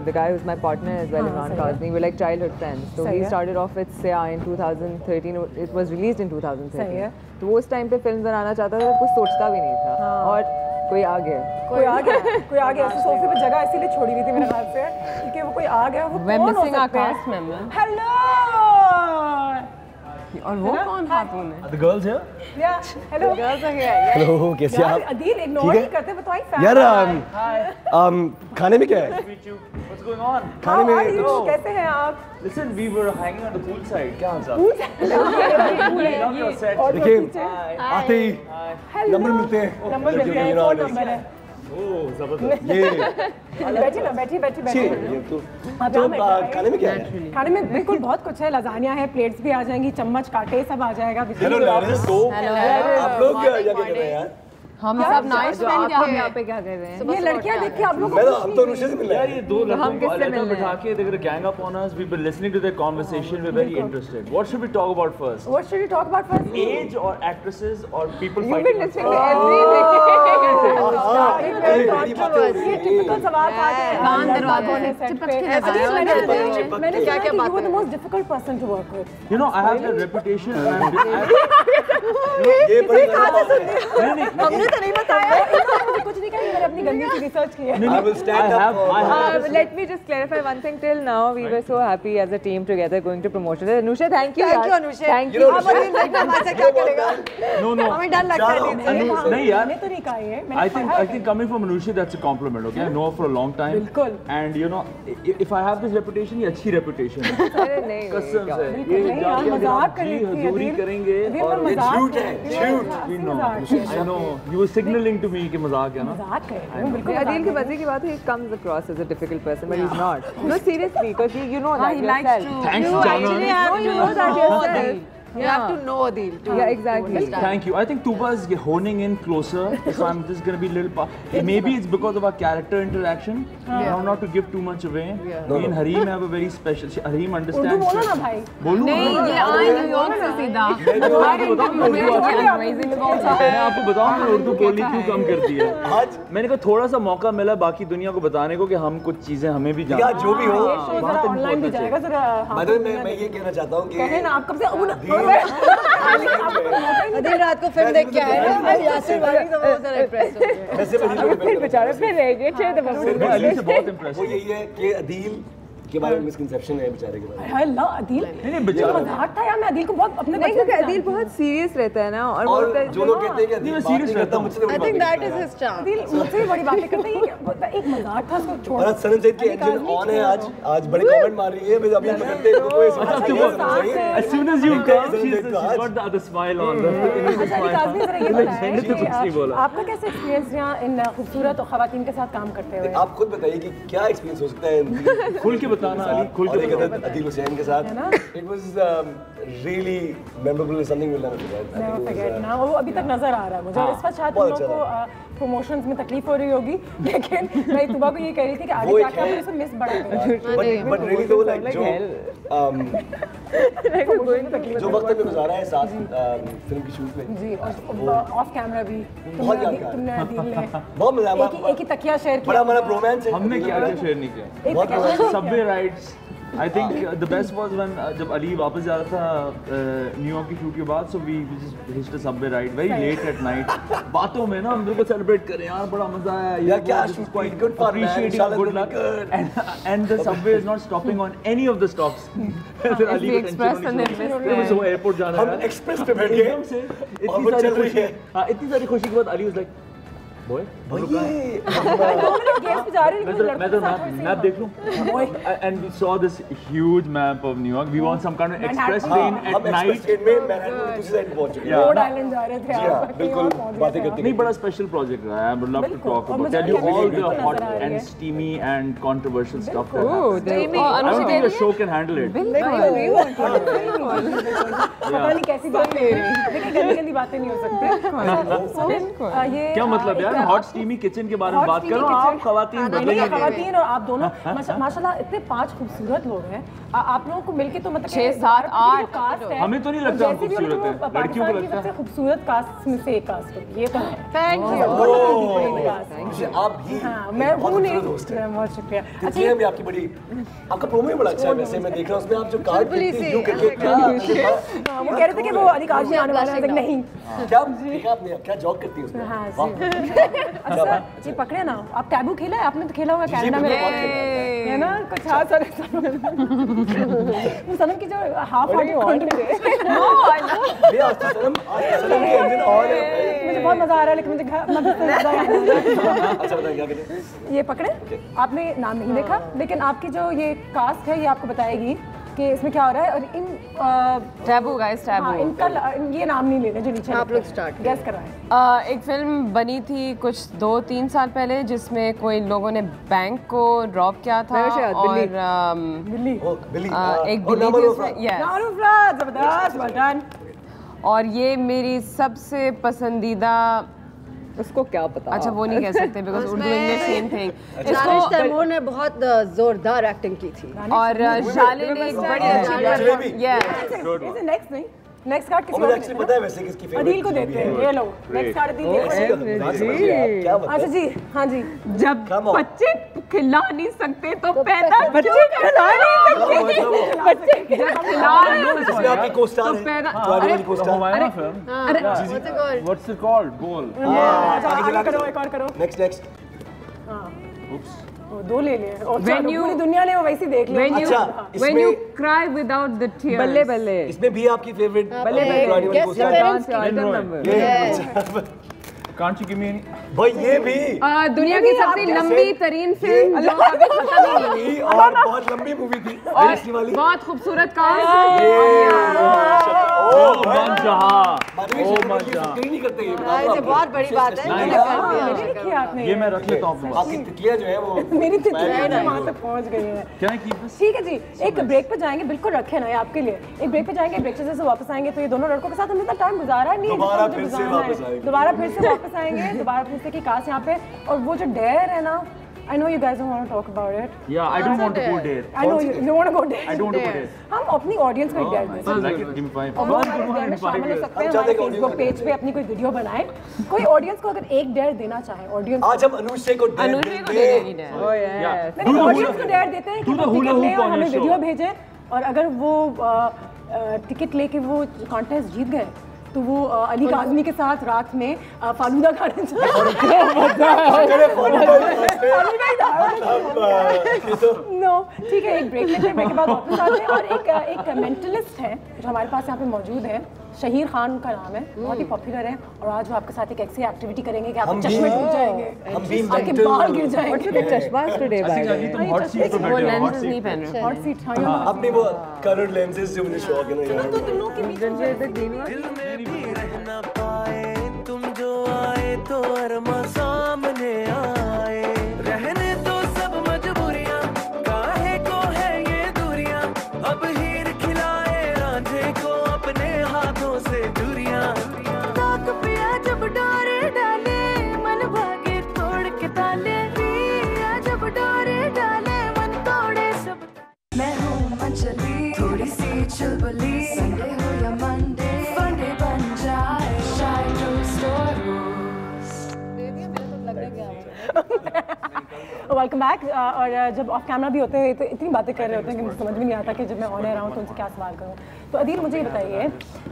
[SPEAKER 5] the guy who's my partner as well, Imran Kazni, we're like childhood friends. So he started off with Sia in 2013. It was released in 2013. तो वो उस टाइम पे फिल्म बनाना चाहता था, कुछ सोचता भी नहीं था. और कोई आ गया.
[SPEAKER 2] कोई आ गया ऐसे सोफे पे जगह इसीलिए छोड़ी हुई थी मेरे ख्याल से, क्योंकि वो कोई आ गया. वो
[SPEAKER 7] We're
[SPEAKER 2] कौन हो
[SPEAKER 7] missing our
[SPEAKER 2] सकता है?
[SPEAKER 7] cast member.
[SPEAKER 2] हेलो.
[SPEAKER 7] और वो कौन खातून है?
[SPEAKER 9] The girls here?
[SPEAKER 2] Yeah, hello.
[SPEAKER 10] Hello, कैसे
[SPEAKER 2] यार
[SPEAKER 10] आप?
[SPEAKER 2] अदील इग्नोर नहीं करते, बताओ फैन.
[SPEAKER 10] यार खाने में क्या है?
[SPEAKER 9] What's going on?
[SPEAKER 10] खाने में
[SPEAKER 2] कैसे हैं आप?
[SPEAKER 9] Listen, we were hanging on the poolside. क्या हाल चाल? Love your set.
[SPEAKER 10] देखिए आते ही नंबर मिलते हैं.
[SPEAKER 2] नंबर मिलते हैं, फोन नंबर है.
[SPEAKER 9] Oh, जबरदस्त.
[SPEAKER 2] ये बैठी.
[SPEAKER 10] ये तो खाने में क्या है?
[SPEAKER 2] खाने में बिल्कुल बहुत कुछ है. लजानिया है, प्लेट्स भी आ जाएंगी, चम्मच कांटे सब आ जाएगा.
[SPEAKER 10] हेलो लैरिस, तो आप लोग क्या कर रहे हैं यार?
[SPEAKER 7] हम सब नाइस फ्रेंड
[SPEAKER 5] यहाँ पे क्या कर रहे हैं?
[SPEAKER 2] ये लड़कियां देखिए आप लोग.
[SPEAKER 10] मैं तो अनुष्का से मिलना
[SPEAKER 9] यार
[SPEAKER 10] है.
[SPEAKER 9] ये दो लड़कों को अलग बिठा के they were gang up on us. We've been listening to their conversation. We're very interested. What should we talk about first?
[SPEAKER 2] What should we talk about first?
[SPEAKER 9] Age or actresses or people
[SPEAKER 5] You've
[SPEAKER 9] fighting?
[SPEAKER 5] been listening to everything.
[SPEAKER 2] ये typical सवाल था कि कान दरवाजे से चिपक के मैंने क्या क्या बात है. You were the most difficult person to work with.
[SPEAKER 9] You know, I have that reputation and
[SPEAKER 10] ये बड़ी बात है.
[SPEAKER 2] हमने तो नहीं बताया. मुझे कुछ नहीं कहा, मैंने अपनी गंदी सी रिसर्च की है.
[SPEAKER 10] I will stand up.
[SPEAKER 5] Let me just clarify one thing. Till now, we were so happy as a team together going to promotion. Anusha, thank you.
[SPEAKER 4] Thank you, Anusha.
[SPEAKER 5] Thank
[SPEAKER 10] You
[SPEAKER 5] you.
[SPEAKER 10] know,
[SPEAKER 4] अब अदील देखना हमारे क्या करेगा?
[SPEAKER 9] no, no.
[SPEAKER 4] हमें डर लगता है अदील से.
[SPEAKER 9] नहीं यार.
[SPEAKER 2] मैंने तो नहीं कहा ये.
[SPEAKER 9] I think coming from Anusha, that's a compliment. Okay, I know her for a long time.
[SPEAKER 2] बिल्कुल.
[SPEAKER 9] And you know, if I have this reputation, ये अच्छी reputation है.
[SPEAKER 5] अरे नहीं.
[SPEAKER 9] कसम से.
[SPEAKER 2] बिल्कुल नहीं यार, मजाक कर रही थी
[SPEAKER 9] हजूरी
[SPEAKER 2] अदील.
[SPEAKER 9] करेंगे
[SPEAKER 2] और
[SPEAKER 10] झूठ है, झूठ.
[SPEAKER 9] We know. I know. You were signaling to me कि मजाक है ना.
[SPEAKER 2] मजाक कर रही हूँ बिल्कुल.
[SPEAKER 5] Adil की मजे की बात है, he comes across as a difficult person, but he's not. No, seriously, because you know that
[SPEAKER 7] he likes
[SPEAKER 5] yourself.
[SPEAKER 7] to.
[SPEAKER 9] Thanks, Jana.
[SPEAKER 5] You know that yourself.
[SPEAKER 4] You have to know Adil too.
[SPEAKER 5] Yeah, exactly.
[SPEAKER 9] Thank you. I think Tuba is honing in closer. So I'm just going to be a little. Maybe it's because of our character interaction. Now, not to give too much away. Me and Hareem have a very special. Hareem understands.
[SPEAKER 2] Urdu बोलो ना भाई.
[SPEAKER 9] बोलूँ.
[SPEAKER 7] नहीं ये आए New York से सीधा.
[SPEAKER 9] मैं आपको बताऊँ मैं उर्दू बोलनी क्यों कम करती है. आज मैंने कहा थोड़ा सा मौका मिला बाकी दुनिया को बताने को कि हम कुछ चीजें हमें भी जानते हैं.
[SPEAKER 10] जो भी हो.
[SPEAKER 2] ऑनलाइन भी जाएगा जरा.
[SPEAKER 10] मैं ये कहना चाहता हूँ कि
[SPEAKER 2] कहे ना आप कब से
[SPEAKER 4] अदील रात को फिल्म देख के आए ना, यासिर वाली तो बहुत ज़्यादा impress हो गए.
[SPEAKER 10] वैसे
[SPEAKER 5] फिर बेचारे फिर रह गए छह दफा.
[SPEAKER 9] मैं अली से बहुत इम्प्रेस
[SPEAKER 10] वो यही है कि अदील के बारे में मिसकंसेप्शन है बेचारे के बारे में.
[SPEAKER 2] अल्लाह अदील.
[SPEAKER 9] नहीं बेचारा.
[SPEAKER 2] मजाक था यार, मैं अदील को बहुत अपने
[SPEAKER 5] नहीं, क्योंकि अदील बहुत सीरियस रहता है ना, और
[SPEAKER 10] और जो लोग कहते हैं कि अदील बात नहीं करता मुझसे तो
[SPEAKER 4] I think that is his charm.
[SPEAKER 2] Adeel मुझसे भी बड़ी बातें करते हैं. एक मजाक था, उसको छोड़.
[SPEAKER 10] और सनम सैद की एंजल ऑन है आज बड़े कमेंट मार रही है. मैं अभी पकड़ते हैं कोई
[SPEAKER 9] As soon as you come, she's got the other smile on.
[SPEAKER 2] आपका कैसे एक्सपीरियंस रहा इन खूबसूरत और खवातीन के साथ काम करते हुए?
[SPEAKER 10] आप खुद बताइए कि क्या एक्सपीरियंस हो सकता है
[SPEAKER 9] खुल के बताना अली, खुल के बताना.
[SPEAKER 10] अदील हुसैन के साथ. It was really memorable, something we'll never forget.
[SPEAKER 2] Never forget ना. वो अभी तक नजर आ रहा है मुझे. और इस वक्त शायद तुम लोगों को प्रमोशंस में तकलीफ हो रही होगी, लेकिन मैं तुबा को ये कह रही थी कि आगे क्या क्या फिर उसमें मिस बड़ा करें.
[SPEAKER 10] But really though, like जो वक्त में गुजारा है साथ फिल्म की शूट में.
[SPEAKER 2] जी, और ऑफ कैमरा भी तुमने अदील ने
[SPEAKER 10] बहुत मजा आया.
[SPEAKER 2] एक ही तकिया शेयर किया.
[SPEAKER 10] बड़ा हमारा रोमांस है.
[SPEAKER 9] हमने क्या शेयर नहीं किया. Subway rides. I think the best was when जब अली वापस जा रहा था न्यूयॉर्क की शूट के बाद, so we just hitched a subway ride very late at night. बातों में ना हम लोग को सेलिब्रेट करें यार, बड़ा मजा आया.
[SPEAKER 10] यार क्या shoot quite good for man.
[SPEAKER 9] Appreciating good luck. And the subway is not stopping on any of the stops. फिर अली को टेंशन होनी शुरू हुई. मुझे वो एयरपोर्ट जाना है.
[SPEAKER 10] हम एक्सप्रेस पे बैठ गए.
[SPEAKER 9] एकदम से इतनी सारी खुशी के बाद अली was like boy.
[SPEAKER 2] मैं
[SPEAKER 9] तो map देख लूँ. And we saw this huge map of New York. We were on some kind of express train at night.
[SPEAKER 2] Rhode Island जा रहे थे आप.
[SPEAKER 10] बिल्कुल बातें करते.
[SPEAKER 9] नहीं बड़ा special project रहा है. I would love to talk about. Tell you all the hot and steamy and controversial stuff that happened. I don't think the show can handle it.
[SPEAKER 2] पता नहीं कैसी बातें लेकिन गंदी बातें नहीं हो सकती.
[SPEAKER 9] क्या मतलब यार हॉट स्टीमी किचन के बारे में बात करो आप खवातीन
[SPEAKER 2] खवातीन और आप दोनों माशाल्लाह इतने 5 खूबसूरत लोग हैं आप लोगों को मिलके तो मतलब
[SPEAKER 7] 6, 7, 8
[SPEAKER 2] कास्ट है
[SPEAKER 9] हमें तो नहीं लगता हम खूबसूरत है लड़कियों को लगता है
[SPEAKER 2] खूबसूरत कास्ट में से एक कास्ट है ये तो है
[SPEAKER 4] थैंक
[SPEAKER 10] यू आप भी
[SPEAKER 2] मैं हूं नहीं बहुत शुक्रिया
[SPEAKER 10] अच्छा ये आपकी बड़ी आपका प्रोमो ही बड़ा अच्छा है वैसे मैं देख रहा हूं उसमें आप जो कार्ड देखते हो क्रिकेट
[SPEAKER 2] वो कह रहे थे कि वो अधिक आज आने वाला है नहीं
[SPEAKER 10] क्या देखा आपने क्या जॉब करती है उसमें
[SPEAKER 2] हां अच्छा ये पकड़े ना आप टैबू खेला है आपने तो खेला होगा कनाडा में है ना कुछ हाथ सारे वो सनम की जो half hearted no I know Sanam के इंजन और मुझे बहुत मजा आ रहा है लेकिन मुझे मजा आ रहा है
[SPEAKER 10] अच्छा बताइए क्या करें
[SPEAKER 2] ये पकड़े आपने नाम नहीं देखा लेकिन आपकी जो ये कास्ट है ये आपको बताएगी कि इसमें क्या हो रहा है और इन
[SPEAKER 7] टैबू गाइस टैबू
[SPEAKER 2] इनका ये नाम नहीं लेने जो नीचे
[SPEAKER 4] आप लोग स्टार्ट
[SPEAKER 2] गैस करवाएं
[SPEAKER 7] एक फिल्म बनी थी कुछ 2-3 साल पहले जिसमें कोई लोगों ने बैंक को रॉब किया था और
[SPEAKER 2] बिल्ली
[SPEAKER 7] एक बिल्ली थी उसमें
[SPEAKER 2] जबरदस्त वेल डन
[SPEAKER 7] और ये मेरी सबसे पसंदीदा
[SPEAKER 5] उसको क्या पता
[SPEAKER 7] अच्छा वो नहीं कह सकते because Urdu English same thing
[SPEAKER 4] इसको तैमूर ने बहुत जोरदार एक्टिंग की थी
[SPEAKER 7] और शालिनी ने एक बड़ी अच्छी
[SPEAKER 2] नेक्स्ट नहीं नेक्स्ट कार्ड किसी
[SPEAKER 10] और मुझे एक्चुअली पता है वैसे किसकी फेवरेट
[SPEAKER 2] अदील को देते हैं ये लो नेक्स्ट कार्ड अदील
[SPEAKER 10] क्या
[SPEAKER 2] अच्छा जी हाँ जी
[SPEAKER 7] जब बच्चे खिला नहीं सकते तो पैदा बच्चे खिला नहीं सकते बच्चे खिला नहीं
[SPEAKER 10] इसमें आपकी को-स्टार है तुम्हारी वाली को-स्टार
[SPEAKER 9] अरे व्हाट्स इट कॉल्ड बोल
[SPEAKER 2] आगे करो एक और करो
[SPEAKER 10] नेक्स्ट
[SPEAKER 2] हां उप्स दो ले लिए और पूरी दुनिया ने वो वैसे देख लिया
[SPEAKER 10] अच्छा
[SPEAKER 7] when you cry without the tears
[SPEAKER 5] बल्ले बल्ले
[SPEAKER 10] इसमें भी आपकी favourite
[SPEAKER 9] Can't you give me any?
[SPEAKER 10] भाई ये भी
[SPEAKER 7] दुनिया की सबसे लंबी तरीन फिल्म जो कभी खत्म नहीं हुई
[SPEAKER 10] और बहुत लंबी मूवी थी
[SPEAKER 7] और बहुत खूबसूरत कास्ट
[SPEAKER 10] नहीं करते
[SPEAKER 4] ये बहुत बड़ी बात है
[SPEAKER 9] ये मैं रख लेता हूँ
[SPEAKER 10] आपकी तितलियां जो है वो
[SPEAKER 2] मेरी तितलियां वहां तक पहुंच गई हैं
[SPEAKER 9] Can I keep this?
[SPEAKER 2] ठीक है जी एक ब्रेक पे जाएंगे बिल्कुल रखे ना आपके लिए एक ब्रेक पे जाएंगे ब्रेक से वापस आएंगे तो ये दोनों लड़कों के साथ हमने इतना टाइम गुजारा नहीं
[SPEAKER 10] दोबारा फिर से
[SPEAKER 2] वापस आएंगे दोबारा फिर से की काश यहाँ पे और वो जो डेयर है ना I know you guys don't want to talk about it.
[SPEAKER 9] Yeah, I don't want to go there.
[SPEAKER 2] I know you want to go there.
[SPEAKER 9] I don't want to go there.
[SPEAKER 2] हम अपनी audience को एक dare दें
[SPEAKER 9] Sounds like it. Give me 5.
[SPEAKER 2] और वो हमारे में शामिल हो सकते हैं हमारे फेसबुक पेज पे अपनी कोई वीडियो बनाएं कोई ऑडियंस को अगर एक डेयर देना चाहे ऑडियंस
[SPEAKER 10] आज हम अनुष्का को डेयर देंगे
[SPEAKER 7] oh
[SPEAKER 2] yes ऑडियंस को डेयर देते हैं कि वो हमें वीडियो भेजें और अगर वो टिकट लेके वो कॉन्टेस्ट जीत गए तो वो अली काज़मी के साथ रात में फालूदा खाने नो ठीक है एक ब्रेक लेते हैं ब्रेक के बाद वापस आते हैं और एक मेंटलिस्ट है जो हमारे पास यहाँ पे मौजूद है शहीर खान उनका नाम है बहुत ही पॉपुलर है और आज वो आपके साथ एक ऐसी एक्टिविटी करेंगे कि आप चश्मे टूट जाएंगे आपके बाल गिर जाएंगे
[SPEAKER 4] चश्मा टुडे
[SPEAKER 9] तुम हॉट सीट पे
[SPEAKER 7] वो
[SPEAKER 9] बैठे हो
[SPEAKER 7] लेंसेज नहीं पहन रहे
[SPEAKER 2] हॉट सीट हाँ
[SPEAKER 10] अपनी वो कलर्ड लेंसेज जो मुझे शौक है ना
[SPEAKER 2] तो तुम लोग के बीच में
[SPEAKER 8] दिल में भी रहना पाए तुम जो आए तो अरमा सामने आए रहने तो सब मजबूरियां काहे को है ये दूरियां अब हीर खिलाए रांझे को अपने हाथों से दूरियां ताक पिया जब डोरे डाले मन भागे तोड़ के ताले पिया जब डोरे डाले मन तोड़े सब
[SPEAKER 1] मैं हूँ अंजलि थोड़ी सी चुलबुली संडे हो या मंडे फंडे बन जाए shy to stories
[SPEAKER 2] welcome back और जब ऑफ कैमरा भी होते हैं तो इतनी बातें कर रहे होते हैं कि मुझे समझ में नहीं आता कि जब मैं ऑन एयर आऊँ तो उनसे क्या सवाल करूँ तो अदील मुझे ये बताइए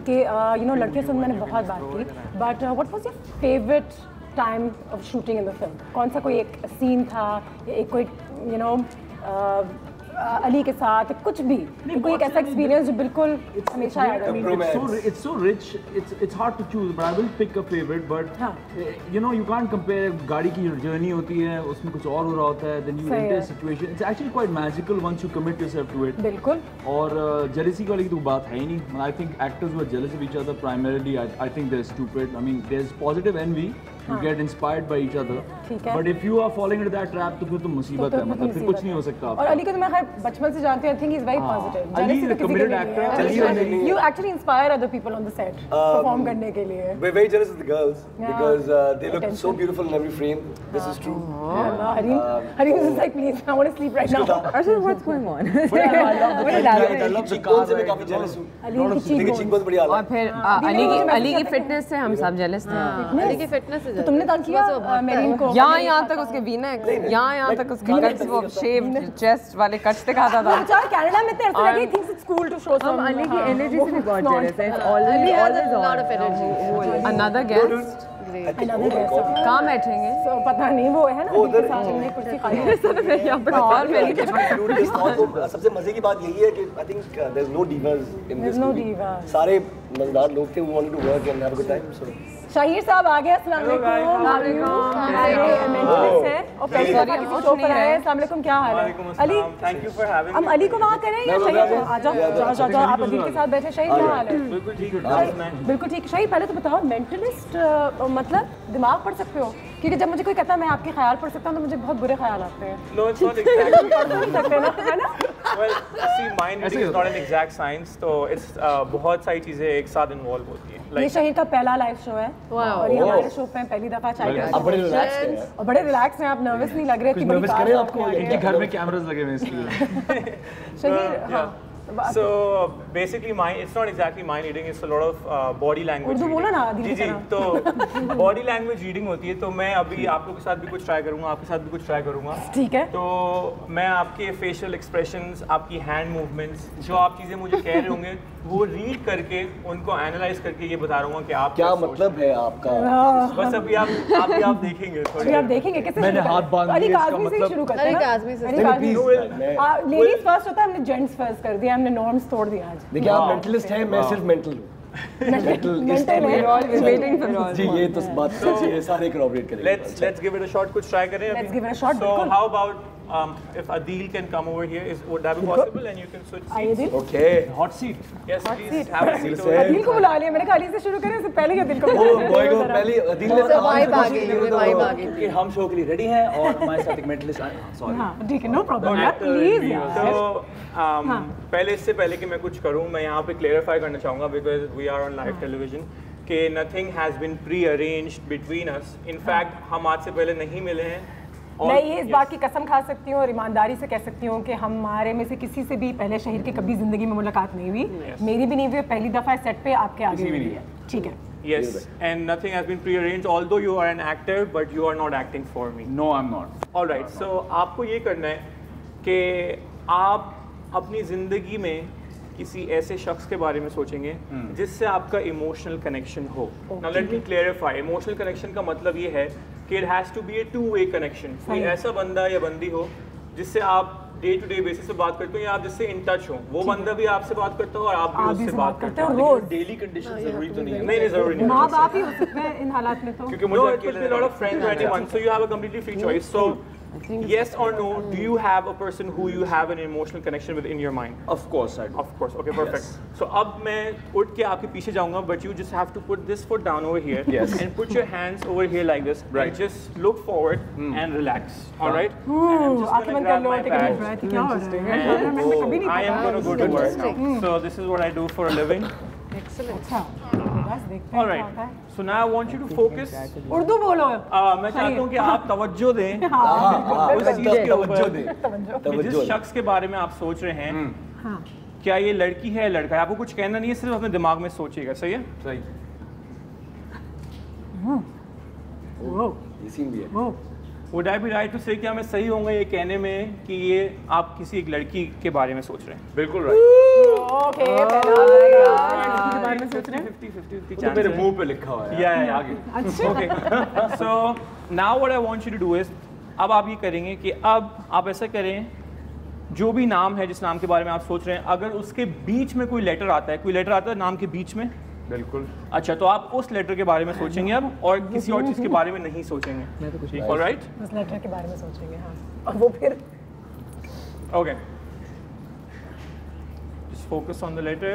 [SPEAKER 2] कि यू नो लड़कियों से मैंने बहुत बात की but what was your favourite time of shooting in the film कौन सा कोई एक सीन था या एक कोई यू नो अली के साथ कुछ भी कोई एक ऐसा एक्सपीरियंस जो बिल्कुल हमेशा याद रहे?
[SPEAKER 9] It's so rich. It's hard to choose, but I will pick a favorite. But you know, you can't compare. गाड़ी की जर्नी होती है, उसमें कुछ और हो रहा होता है. Then you enter a situation. It's actually quite magical once you commit yourself to it.
[SPEAKER 2] बिल्कुल.
[SPEAKER 9] और jealousy वाली तो बात है ही नहीं. I think actors who are jealous of each other primarily, I think they're stupid. I mean, there's positive envy. You get inspired by each other. But if you are falling into that trap, तो फिर तो मुसीबत है. मतलब फिर कुछ नहीं हो सकता.
[SPEAKER 2] और अली को तो मैं खैर बचपन से जानती हूँ. I think he's very positive.
[SPEAKER 9] Ali is a committed actor.
[SPEAKER 2] You actually inspire other people on the set perform करने के लिए.
[SPEAKER 10] We're very jealous of the girls because they look so beautiful in every frame. This is true.
[SPEAKER 2] Harim is like, please, I want to sleep right now.
[SPEAKER 5] Arshad, what's going on?
[SPEAKER 10] I love cheekbones से मैं काफी jealous हूँ. देखिए cheekbones बड़ी आला.
[SPEAKER 7] और फिर अली की फिटनेस से हम सब जेलस थे.
[SPEAKER 4] अली की फिटनेस
[SPEAKER 2] तो तुमने तंग किया मेरीन को?
[SPEAKER 7] यहाँ तक उसके वीनेक, यहाँ तक उसके कट्स, वो शेव चेस्ट वाले कट्स दिखाता था.
[SPEAKER 2] अच्छा कनाडा में तो ऐसा लगे things it's cool to show some.
[SPEAKER 5] Ali की एनर्जी से भी बहुत जेलस है. It's always
[SPEAKER 4] lot of energy.
[SPEAKER 7] Another guest. कहाँ बैठेंगे?
[SPEAKER 2] पता नहीं वो है ना उनके साथ हमने कुर्सी खाली है.
[SPEAKER 7] यहाँ पर और मेरी
[SPEAKER 10] सबसे मजे की बात यही है कि I think there's no divas in this movie. सारे मजेदार लोग थे who wanted to work and have a good time. So
[SPEAKER 2] Shahir साहब आ गए. अस्सलाम वालेकुम. मेंटलिस्ट है और पहली दफा किसी शो पर आए. अस्सलाम वालेकुम, क्या हाल है? Ali,
[SPEAKER 11] thank you for having.
[SPEAKER 2] हम अली को वहाँ करें या शाहिर को? आ जाओ आप अली के साथ बैठे. शाहिर क्या हाल है?
[SPEAKER 11] बिल्कुल ठीक.
[SPEAKER 2] बिल्कुल ठीक. शाहिर पहले तो बताओ मेंटलिस्ट मतलब दिमाग पढ़ सकते हो? क्योंकि जब मुझे कोई कहता है मैं आपके ख्याल पढ़ सकता हूँ तो मुझे बहुत बुरे ख्याल आते हैं.
[SPEAKER 11] No, it's not exactly.
[SPEAKER 2] सकते ना, है ना?
[SPEAKER 11] Well, see, mind reading is not an exact science, तो it's बहुत सारी चीजें एक साथ इन्वॉल्व होती हैं.
[SPEAKER 2] ये शाहिर का पहला लाइव शो है और ये हमारे शो पे पहली दफा चाहिए.
[SPEAKER 10] आप बड़े रिलैक्स हैं.
[SPEAKER 2] और बड़े रिलैक्स हैं आप. नर्वस नहीं लग रहे?
[SPEAKER 9] कुछ नर्वस करें आपको? इनके घर में कैमरास लगे हुए हैं इसलिए.
[SPEAKER 2] शाहिर हाँ.
[SPEAKER 11] So basically, it's not exactly mind reading. It's a lot of body language.
[SPEAKER 2] Urdu बोला ना
[SPEAKER 11] जी जी. तो body language reading होती है. तो मैं अभी आप लोगों के साथ भी कुछ ट्राई करूँगा, आपके साथ भी कुछ ट्राई करूँगा.
[SPEAKER 2] ठीक है.
[SPEAKER 11] तो मैं आपके facial expressions, आपकी hand movements, जो आप चीज़ें मुझे कह रहे होंगे, वो रीड करके उनको एनालाइज करके ये बता रहा हूँ कि आप
[SPEAKER 10] क्या मतलब है आपका.
[SPEAKER 11] बस अभी आप देखेंगे.
[SPEAKER 2] अभी आप देखेंगे कैसे.
[SPEAKER 9] मैंने हाथ बांध
[SPEAKER 2] दिए. अली काज़मी से शुरू करते हैं. लेडीज फर्स्ट होता है, हमने जेंट्स फर्स्ट कर दिया. हमने नॉर्म्स तोड़ दिया आज.
[SPEAKER 10] देखिए आप मेंटलिस्ट हैं, मैं सिर्फ मेंटल हूँ. जी ये तो बात सच्ची है. सारे corroborate करेंगे.
[SPEAKER 11] Let's give it a shot. कुछ try करें.
[SPEAKER 2] Let's give it a shot.
[SPEAKER 11] So how about if Adil can come over here, would that be possible? And you can switch seats.
[SPEAKER 10] Okay.
[SPEAKER 9] Hot seat.
[SPEAKER 11] Yes, please have a seat.
[SPEAKER 2] Adeel को बुला लिया मैंने. खाली से शुरू करें इससे पहले अदील को बुला लिया.
[SPEAKER 10] बॉय को पहले अदील ने
[SPEAKER 4] वाइब आ गई.
[SPEAKER 9] कि हम शो के लिए रेडी हैं और हमारे साथ एक मेंटलिस्ट आए. सॉरी.
[SPEAKER 2] हाँ ठीक है. नो प्रॉब्लम यार. प्लीज यार.
[SPEAKER 11] तो पहले इससे पहले कि मैं कुछ करूं, मैं यहाँ पे क्लेरिफाई करना चाहूँगा because we are on live television कि nothing has been prearranged between us. In fact हम आज से पहले नहीं मिले हैं.
[SPEAKER 2] मैं ये इस बात की कसम खा सकती हूँ और ईमानदारी से कह सकती हूँ कि हमारे में से किसी से भी पहले शाहिर की कभी जिंदगी में मुलाकात नहीं हुई. मेरी भी नहीं हुई. पहली दफ़ा सेट पे आपके आगे हुई है. ठीक है.
[SPEAKER 11] Yes, and nothing has been pre-arranged. Although you are an actor, but you are not acting for me.
[SPEAKER 9] No, I'm not.
[SPEAKER 11] All right. So आपको ये करना है कि आप अपनी ज़िंदगी में किसी ऐसे शख्स के बारे में सोचेंगे जिससे आपका इमोशनल कनेक्शन हो. Now let me clarify. Emotional connection का मतलब ये है कि it has to be a two-way connection. कोई ऐसा बंदा या बंदी हो जिससे आप डे टू डे बेसिस पे बात करते हो या आप जिससे इन टच हो. वो बंदा भी आपसे बात करता हो और आप भी उससे बात करते हो.
[SPEAKER 9] डेली कंडीशन जरूरी तो नहीं है.
[SPEAKER 11] नहीं जरूरी नहीं.
[SPEAKER 2] माँ बाप ही हो सकते हैं इन हालात में तो.
[SPEAKER 11] क्योंकि मुझे अकेले a lot of friends at once, so you have a completely free choice. So yes or no, do you have a person who you have an emotional connection with in your mind?
[SPEAKER 9] Of course I do.
[SPEAKER 11] Of course. Okay, perfect. Yes. So अब मैं उठ के आपके पीछे जाऊँगा, but you just have to put this foot down over here. Yes. And put your hands over here like this. Right. And just look forward and relax. All right. And I'm just gonna grab my bag. And I am gonna go to work now. So this is what I do for a living. All right. So now I want you to focus.
[SPEAKER 2] Urdu बोलो.
[SPEAKER 11] मैं चाहता हूँ कि आप तवज्जो दें. उस चीज़ के ऊपर जिस शख्स के बारे में आप सोच रहे हैं, क्या ये लड़की है लड़का है. आपको कुछ कहना नहीं है, सिर्फ अपने दिमाग में सोचिएगा. सही है.
[SPEAKER 9] सही.
[SPEAKER 10] ये सीन भी है.
[SPEAKER 11] Would I be right to say, क्या मैं सही होऊंगा ये कहने में कि ये आप किसी एक लड़की के बारे में सोच रहे हैं?
[SPEAKER 9] बिल्कुल राइट.
[SPEAKER 2] ओके. के बारे में सोच रहे हैं.
[SPEAKER 11] 50-50
[SPEAKER 9] तो मेरे मुंह पे लिखा हुआ है.
[SPEAKER 11] या आगे.
[SPEAKER 2] अच्छा.
[SPEAKER 11] Okay. So now what I want you to do is, अब आप ये करेंगे कि अब आप ऐसा करें, जो भी नाम है जिस नाम के बारे में आप सोच रहे हैं, अगर उसके बीच में कोई लेटर आता है नाम के बीच में,
[SPEAKER 9] बिल्कुल।
[SPEAKER 11] अच्छा, तो आप उस लेटर के बारे में सोचेंगे अब, और किसी और चीज़ के बारे में नहीं सोचेंगे।
[SPEAKER 5] मैं तो कुछ
[SPEAKER 11] ऑलराइट,
[SPEAKER 2] उस लेटर के बारे में सोचेंगे, हाँ। और वो फिर
[SPEAKER 11] okay, just focus on the letter.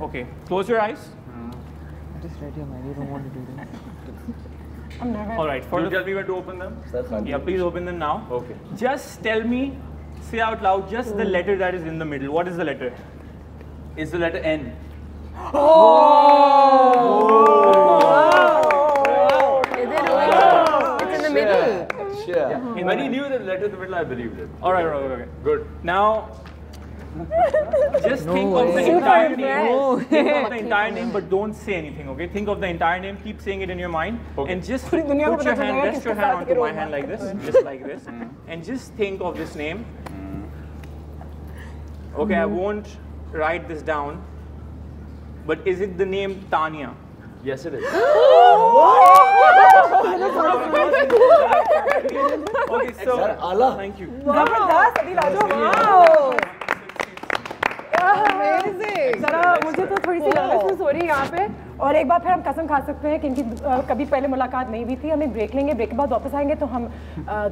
[SPEAKER 11] Okay, close your eyes.
[SPEAKER 5] Just read your mind. You don't want to do that.
[SPEAKER 2] I'm nervous.
[SPEAKER 11] All right, for
[SPEAKER 9] You
[SPEAKER 11] the,
[SPEAKER 9] tell me when to open them?
[SPEAKER 11] yeah, please open them now.
[SPEAKER 9] Okay.
[SPEAKER 11] Just tell me, say out loud, just the letter that is in the middle. What is the letter?
[SPEAKER 9] It's the letter N.
[SPEAKER 7] It's in the middle.
[SPEAKER 10] Sure.
[SPEAKER 9] When he knew the letter in the middle, I believed it.
[SPEAKER 11] All right, okay.
[SPEAKER 9] Good.
[SPEAKER 11] Now, just think of the entire name. Think of the entire name, but don't say anything. Okay? Think of the entire name. Keep saying it in your mind, and just put your hand, rest your hand onto my hand like this, just like this, and just think of this name. Okay, I won't write this down, but is it the name Tanya?
[SPEAKER 9] Yes, it is.
[SPEAKER 11] Okay, so
[SPEAKER 10] Sir, Allah.
[SPEAKER 11] thank you.
[SPEAKER 2] जबरदस्त, अभी Lajo, wow. जरा मुझे तो थोड़ी सी nervousness हो रही है यहाँ पे, और एक बार फिर हम कसम खा सकते हैं कि इनकी कभी पहले मुलाकात नहीं भी थी। हमें ब्रेक लेंगे, ब्रेक के बाद वापस आएंगे तो हम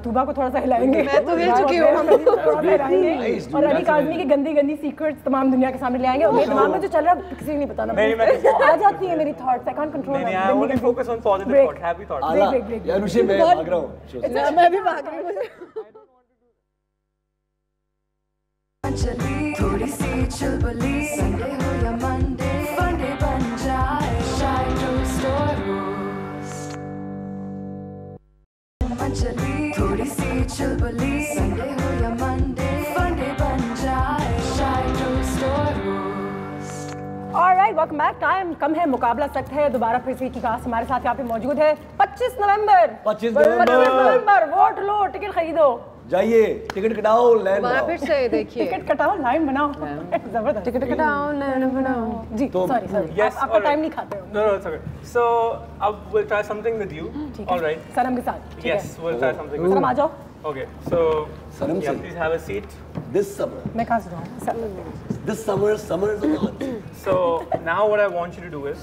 [SPEAKER 2] तूबा को थोड़ा सा हिलाएंगे।
[SPEAKER 4] मैं तो हिल चुकी हूँ।
[SPEAKER 2] थोड़ा सा हिलाएंगे और अली काज़मी की गंदी गंदी सीक्रेट्स तमाम दुनिया के सामने ले आएंगे। और मेरे दिमाग में जो चल रहा है किसी को नहीं बताना। आ जाती है मेरी thoughts, I can't control.
[SPEAKER 11] I only focus on positive thoughts, happy thoughts.
[SPEAKER 10] आला, यार अनुषे मैं भाग रहा हूँ।
[SPEAKER 4] मैं भी भाग रही हूँ।
[SPEAKER 1] चली थोड़ी सी चुलबुली, संडे हो या मंडे, फंडे बन जाए शायद चली थोड़ी सी चुलबुली, संडे हो या मंडे, फंडे बन जाए शायद
[SPEAKER 2] ऑलराइट, वेलकम बैक। टाइम कम है, मुकाबला सख्त है। दोबारा फिर से की कास्ट हमारे साथ यहाँ पे मौजूद है। 25 नवंबर
[SPEAKER 10] 25 नवंबर
[SPEAKER 2] वोट लो, टिकट खरीदो,
[SPEAKER 10] जाइए टिकट कटाओ, लाइन
[SPEAKER 4] दोबारा फिर से देखिए।
[SPEAKER 2] टिकट कटाओ, लाइन बनाओ। जबरदस्त,
[SPEAKER 7] टिकट कटाओ, लाइन बनाओ।
[SPEAKER 2] जी सॉरी
[SPEAKER 11] Yes,
[SPEAKER 2] आपका
[SPEAKER 11] alright.
[SPEAKER 2] टाइम नहीं खाते हो।
[SPEAKER 11] No, it's okay. So, we'll try something with you. All right.
[SPEAKER 2] सनम के साथ, ठीक है।
[SPEAKER 11] Yes, we'll try something with
[SPEAKER 2] Sanam
[SPEAKER 11] you.
[SPEAKER 2] आ जाओ।
[SPEAKER 11] Okay, so
[SPEAKER 10] Sanam
[SPEAKER 11] yeah,
[SPEAKER 10] se.
[SPEAKER 11] please have a seat.
[SPEAKER 10] This summer,
[SPEAKER 2] मैं कहाँ से जाऊँ?
[SPEAKER 10] this summer is on.
[SPEAKER 11] So now what I want you to do is,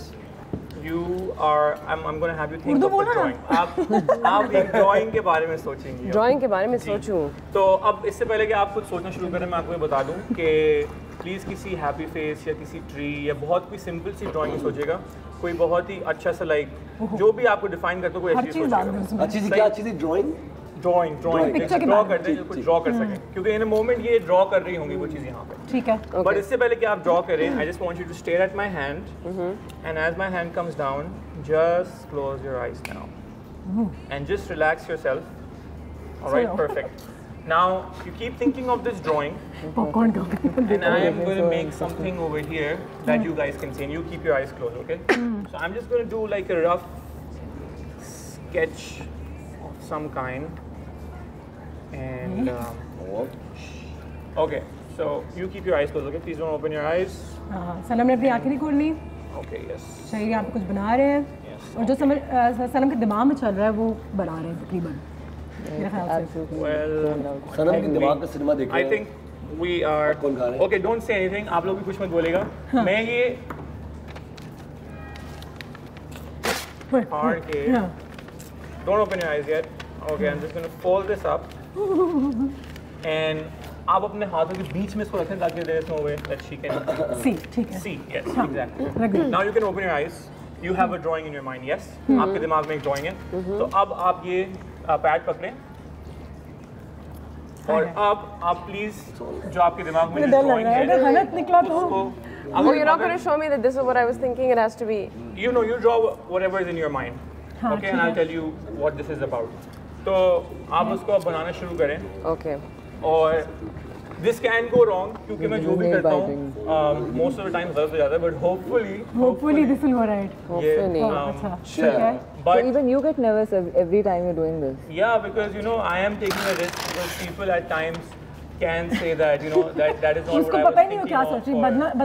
[SPEAKER 11] I'm going to have you think of a drawing. आप एक drawing के बारे में सोचेंगी।
[SPEAKER 7] Drawing के बारे में सोचूं।
[SPEAKER 11] तो अब इससे पहले कि आप कुछ सोचना शुरू करें, मैं आपको ये बता दूं कि प्लीज़ किसी हैप्पी फेस या किसी ट्री या बहुत कोई सिंपल सी ड्राइंग सोचेगा, कोई बहुत ही अच्छा सा लाइक जो भी आपको डिफाइन करता हो कोई अच्छी चीज़ सोचेगा।
[SPEAKER 10] अच्छी सी क्या अच्छी सी ड्राइंग?
[SPEAKER 11] ड्राइंग ड्रॉ करते हैं, कुछ ड्रॉ कर सकें, क्योंकि इन अ मोमेंट ये ड्रॉ कर रही होंगी वो चीज़ यहाँ पे।
[SPEAKER 2] ठीक है।
[SPEAKER 11] बट इससे पहले कि आप ड्रॉ करें, I just want you to stare at my hand, and as my hand comes down, just close your eyes now and just relax yourself. Alright, perfect. Now you keep thinking of this drawing,
[SPEAKER 2] popcorn
[SPEAKER 11] and I am going to make something over here that you guys can see, and you keep your eyes closed, okay? So I'm just going to do like a rough sketch of some kind, and okay. So you keep your eyes closed, okay? Please don't open your eyes.
[SPEAKER 2] सनम ने अपनी आंखें नहीं खोलनी।
[SPEAKER 11] Okay, yes.
[SPEAKER 2] Shaheer यहाँ पे कुछ बना रहे हैं, और जो सनम के दिमाग में चल रहा है वो बना रहे हैं तकरीबन।
[SPEAKER 11] Well,
[SPEAKER 10] सनम के दिमाग का सिनेमा देख रहे
[SPEAKER 11] I
[SPEAKER 10] हैं।
[SPEAKER 11] think we are.
[SPEAKER 10] कौन खा रहे हैं?
[SPEAKER 11] Okay, don't say anything. आप लोग भी कुछ मत बोलेगा। मैं ये फाड़ के. Don't open your eyes yet. Okay, I'm just gonna fold this up. And आप अपने हाथों के बीच में इसको रखें ताकि there is no way that she can
[SPEAKER 2] सी, ठीक है।
[SPEAKER 11] see. Yes, exactly. Now you can open your eyes. You have a drawing in your mind. Yes. आपके दिमाग में एक drawing है. तो अब आप ये पैड पकड़ें और अब आप प्लीज जो आपके दिमाग में ड्राइंग है
[SPEAKER 2] गलत निकला तो
[SPEAKER 11] उसको
[SPEAKER 7] Oh, you're not going to show me that this is what I was thinking. It has to be.
[SPEAKER 11] You know, you draw whatever is in your mind. Okay, and I'll tell you what this is about. तो आप उसको अब बनाना शुरू करें।
[SPEAKER 7] Okay.
[SPEAKER 11] और this can go wrong क्योंकि मैं जो भी करता हूँ most of the time गलत हो जाता है, but hopefully
[SPEAKER 2] this will go right.
[SPEAKER 7] Hopefully.
[SPEAKER 2] अच्छा, ठीक है।
[SPEAKER 5] So even you get nervous every time you're doing this.
[SPEAKER 11] Yeah, because you know I am taking a risk because people at times can say that you know that is not what
[SPEAKER 2] इसको
[SPEAKER 11] I was
[SPEAKER 2] पता ही नहीं हो
[SPEAKER 11] thinking
[SPEAKER 2] क्या
[SPEAKER 11] of,
[SPEAKER 2] सोच रही,
[SPEAKER 11] or-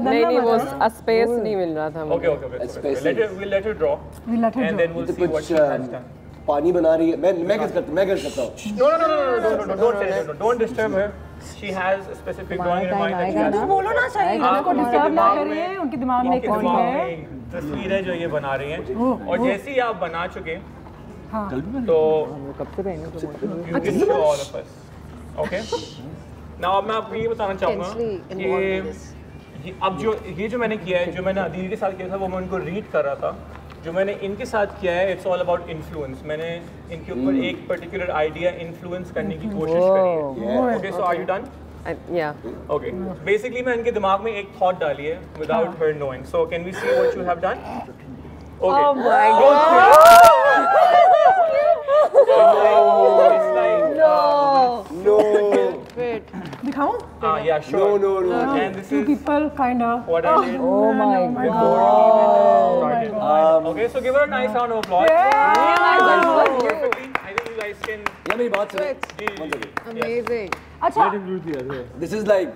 [SPEAKER 7] नहीं वो
[SPEAKER 2] बदलना
[SPEAKER 7] स्पेस नहीं मिल रहा था मुझे।
[SPEAKER 11] Okay.
[SPEAKER 10] Space.
[SPEAKER 11] We'll let her draw,
[SPEAKER 2] We'll let her
[SPEAKER 11] and
[SPEAKER 2] draw.
[SPEAKER 11] then we'll
[SPEAKER 10] तो
[SPEAKER 11] see what
[SPEAKER 10] कुछ
[SPEAKER 11] she has done.
[SPEAKER 10] पानी बना रही है, मैं गेस करता हूँ।
[SPEAKER 11] No, don't disturb her. She has a specific drawing in mind that she has.
[SPEAKER 2] बोलो ना सही, उनको डिस्टर्ब ना करिए, उनके दिमाग में कौन है?
[SPEAKER 11] तस्वीर है जो ये बना रही हैं, और जैसे ही आप बना चुके तो you can show all of us. Okay? Now अब मैं आपको ये बताना चाहूँगा कि अब ये जो मैंने किया है, जो मैंने अदील के साथ किया था वो मैं उनको रीड कर रहा था, जो मैंने इनके साथ किया है इट्स ऑल अबाउट इन्फ्लुएंस। मैंने इनके ऊपर एक पर्टिकुलर आइडिया इन्फ्लुएंस करने की कोशिश करी है। Okay, so are you done? Okay, basically मैं इनके दिमाग में एक थॉट डाली है without her knowing, so can we see what you have done? Okay, oh my God, no
[SPEAKER 2] दिखाऊं?
[SPEAKER 11] Yeah, sure.
[SPEAKER 10] No.
[SPEAKER 11] And this
[SPEAKER 2] Two
[SPEAKER 11] is
[SPEAKER 2] people kind of.
[SPEAKER 11] what I did.
[SPEAKER 2] Oh my
[SPEAKER 11] before we even started. Okay, so give her a nice round of applause. Perfectly. I think you guys can.
[SPEAKER 10] ये मेरी बात सुनो।
[SPEAKER 4] Amazing.
[SPEAKER 2] अच्छा,
[SPEAKER 10] This is like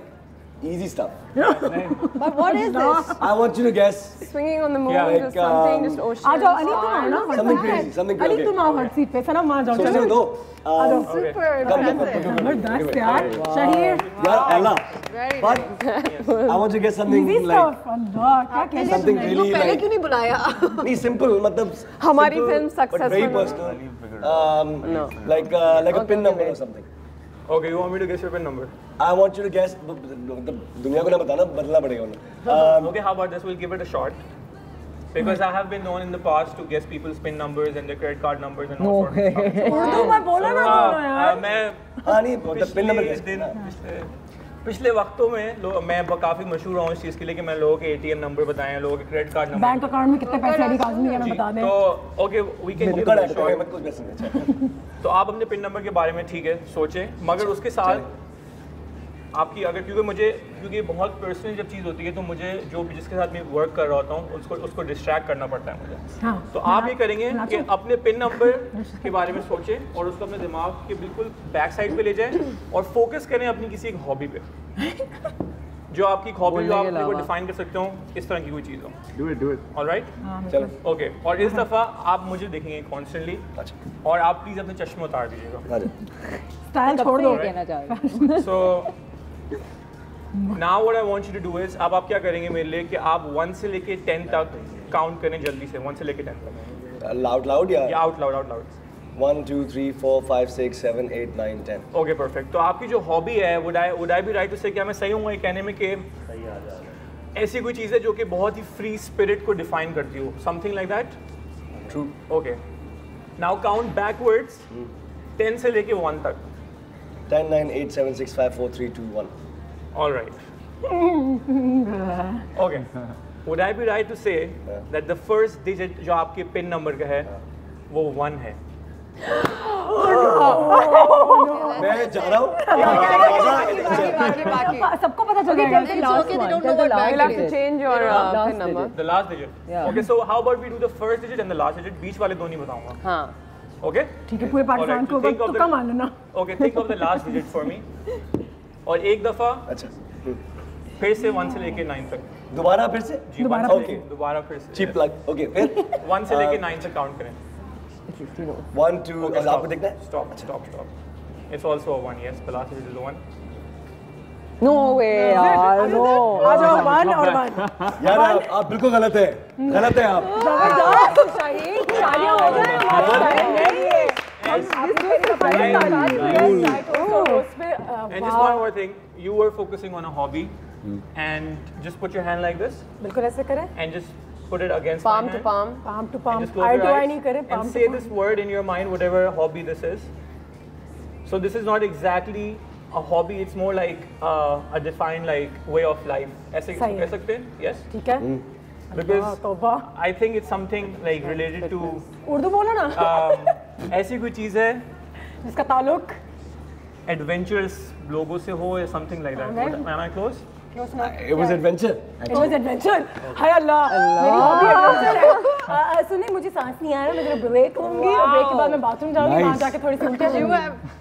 [SPEAKER 10] easy stuff.
[SPEAKER 4] But what is this?
[SPEAKER 10] I want you to guess.
[SPEAKER 7] Swinging on the moon,
[SPEAKER 10] Yeah,
[SPEAKER 7] just something, just ocean.
[SPEAKER 2] आ जाओ अली, तुम आओ ना।
[SPEAKER 10] Something crazy, something
[SPEAKER 2] Ali
[SPEAKER 10] crazy.
[SPEAKER 2] तुम आओ हर सीट पे, सनम वहाँ जाओ।
[SPEAKER 10] सोचने दो।
[SPEAKER 4] Super
[SPEAKER 10] come.
[SPEAKER 2] जबरदस्त यार, शहीर।
[SPEAKER 10] यार अल्लाह। But I want you to guess something
[SPEAKER 2] Easy
[SPEAKER 10] like
[SPEAKER 2] stuff, अल्लाह, क्या कहते हैं?
[SPEAKER 10] something really
[SPEAKER 4] पहले
[SPEAKER 10] like
[SPEAKER 4] क्यों नहीं बुलाया?
[SPEAKER 10] नहीं simple, मतलब
[SPEAKER 7] हमारी
[SPEAKER 10] simple,
[SPEAKER 7] film
[SPEAKER 10] but
[SPEAKER 7] successful
[SPEAKER 10] very
[SPEAKER 7] हो।
[SPEAKER 10] personal.
[SPEAKER 7] No.
[SPEAKER 10] Like a pin number or something.
[SPEAKER 11] Okay, you want me to guess your pin number?
[SPEAKER 10] I want you to guess. दुनिया को ना बताना, बदलना पड़ेगा उन्हें.
[SPEAKER 11] Okay, how about this? We'll give it a shot. Because I have been known in the past to guess people's PIN numbers and their credit card numbers and all sorts of stuff.
[SPEAKER 2] Urdu में बोलो ना दोनों यार।
[SPEAKER 11] मैं
[SPEAKER 10] हाँ नहीं, pin number
[SPEAKER 11] पिछले वक्तों में मैं काफ़ी मशहूर हूँ इस चीज़ के लिए कि मैं लोगों के ATM नंबर बताएं, लोगों के credit card number,
[SPEAKER 2] bank account में कितने पैसे अली काज़मी है, मैं बता दें।
[SPEAKER 11] तो okay, we can give it a shot. तो आप अपने पिन नंबर के बारे में ठीक है सोचें, मगर उसके साथ आपकी अगर क्योंकि ये बहुत पर्सनल जब चीज़ होती है तो मुझे जो जिसके साथ मैं वर्क कर रहा होता हूँ उसको डिस्ट्रैक्ट करना पड़ता है मुझे।
[SPEAKER 2] हाँ,
[SPEAKER 11] तो आप ये करेंगे कि अपने पिन नंबर के बारे में सोचें और उसको अपने दिमाग के बिल्कुल बैक साइड पे ले जाएं और फोकस करें अपनी किसी एक हॉबी पे, जो आपकी हॉबी जो आप अपने को डिफाइन कर सकते हो, इस तरह की कोई चीज़ हो।
[SPEAKER 9] Do it.
[SPEAKER 11] ऑल राइट,
[SPEAKER 10] चलो
[SPEAKER 11] ओके। और इस दफ़ा आप मुझे देखेंगे कॉन्स्टेंटली, और आप प्लीज़ अपने चश्मे उतार दीजिएगा।
[SPEAKER 2] स्टाइल छोड़ दो।
[SPEAKER 11] So now what I want you to do is अब आप क्या करेंगे मेरे लिए कि आप 1 से लेके 10 तक काउंट करें जल्दी से, 1 से लेके 10 तक।
[SPEAKER 10] loud या
[SPEAKER 11] आउट लाउड।
[SPEAKER 10] 1 2 3 4 5 6 7 8 9 10.
[SPEAKER 11] Okay perfect. तो आपकी जो हॉबी है would I be right to say, क्या मैं सही हूँ ये कहने में कि ऐसी कोई चीज़ है जो कि बहुत ही फ्री स्पिरिट को डिफाइन करती हो, something like that?
[SPEAKER 10] True.
[SPEAKER 11] Okay, now count backwards 10 से लेके 1 तक।
[SPEAKER 10] 10 9 8 7 6 5 4 3 2 1.
[SPEAKER 11] All right. Okay. Would I be right to say that the first digit जो आपके पिन नंबर का है वो 1 है?
[SPEAKER 10] मैं जा रहा हूँ।
[SPEAKER 2] सबको पता चल जाएगा।
[SPEAKER 7] You'll have to change your PIN number.
[SPEAKER 11] The last digit. Okay, so how about we do the first digit and the last digit? बीच वाले दो नहीं बताऊंगा।
[SPEAKER 7] हाँ।
[SPEAKER 11] Okay?
[SPEAKER 2] ठीक है, पूरे पाकिस्तान को तुक्का मान लेना।
[SPEAKER 11] Okay, think of the last digit for me. और एक दफा
[SPEAKER 10] अच्छा
[SPEAKER 11] फिर से 1 से लेके 9 तक।
[SPEAKER 10] दोबारा फिर से?
[SPEAKER 11] जी, दोबारा फिर से।
[SPEAKER 10] Cheap plug. Okay, फिर
[SPEAKER 11] 1 से लेके 9 तक काउंट करें।
[SPEAKER 10] 1 2 और आपको देखना है?
[SPEAKER 11] Stop. It's also a 1, yes. The last digit is a 1.
[SPEAKER 7] No way यार, no.
[SPEAKER 2] आ जाओ 1 और 1।
[SPEAKER 10] यार आप बिल्कुल गलत है आप।
[SPEAKER 2] जबरदस्त शाहीन, तालियां हो जाए।
[SPEAKER 11] And just one more thing, you were focusing on a hobby, and just put your hand like this,
[SPEAKER 2] बिल्कुल ऐसे करें,
[SPEAKER 11] and just put it against
[SPEAKER 7] palm
[SPEAKER 11] my
[SPEAKER 7] to
[SPEAKER 11] hand.
[SPEAKER 7] palm,
[SPEAKER 2] palm to
[SPEAKER 11] And
[SPEAKER 2] palm,
[SPEAKER 11] just close
[SPEAKER 2] eye
[SPEAKER 11] your
[SPEAKER 2] to eye
[SPEAKER 11] eyes
[SPEAKER 2] नहीं करें, palm
[SPEAKER 11] and
[SPEAKER 2] to
[SPEAKER 11] say
[SPEAKER 2] palm.
[SPEAKER 11] this word in your mind, whatever hobby this is. So this is not exactly a hobby, it's more like a defined like way of life. ऐसे कह सकते हैं? Yes.
[SPEAKER 2] ठीक है.
[SPEAKER 11] Because I think it's something like related to
[SPEAKER 2] Urdu बोलो ना।
[SPEAKER 11] ऐसी कोई चीज़ है
[SPEAKER 2] जिसका ताल्लुक
[SPEAKER 11] एडवेंचरस लोगों से हो या something like that. Am I close?
[SPEAKER 10] It was adventure.
[SPEAKER 2] It was adventure. हाय अल्लाह, मेरी हॉबी एडवेंचर है। सुनिए मुझे सांस नहीं आ रहा, मैं जरा ब्रेक लूंगी और ब्रेक के बाद मैं बाथरूम जाऊंगी, वहाँ जाके थोड़ी सी उल्टियाँ लूंगी।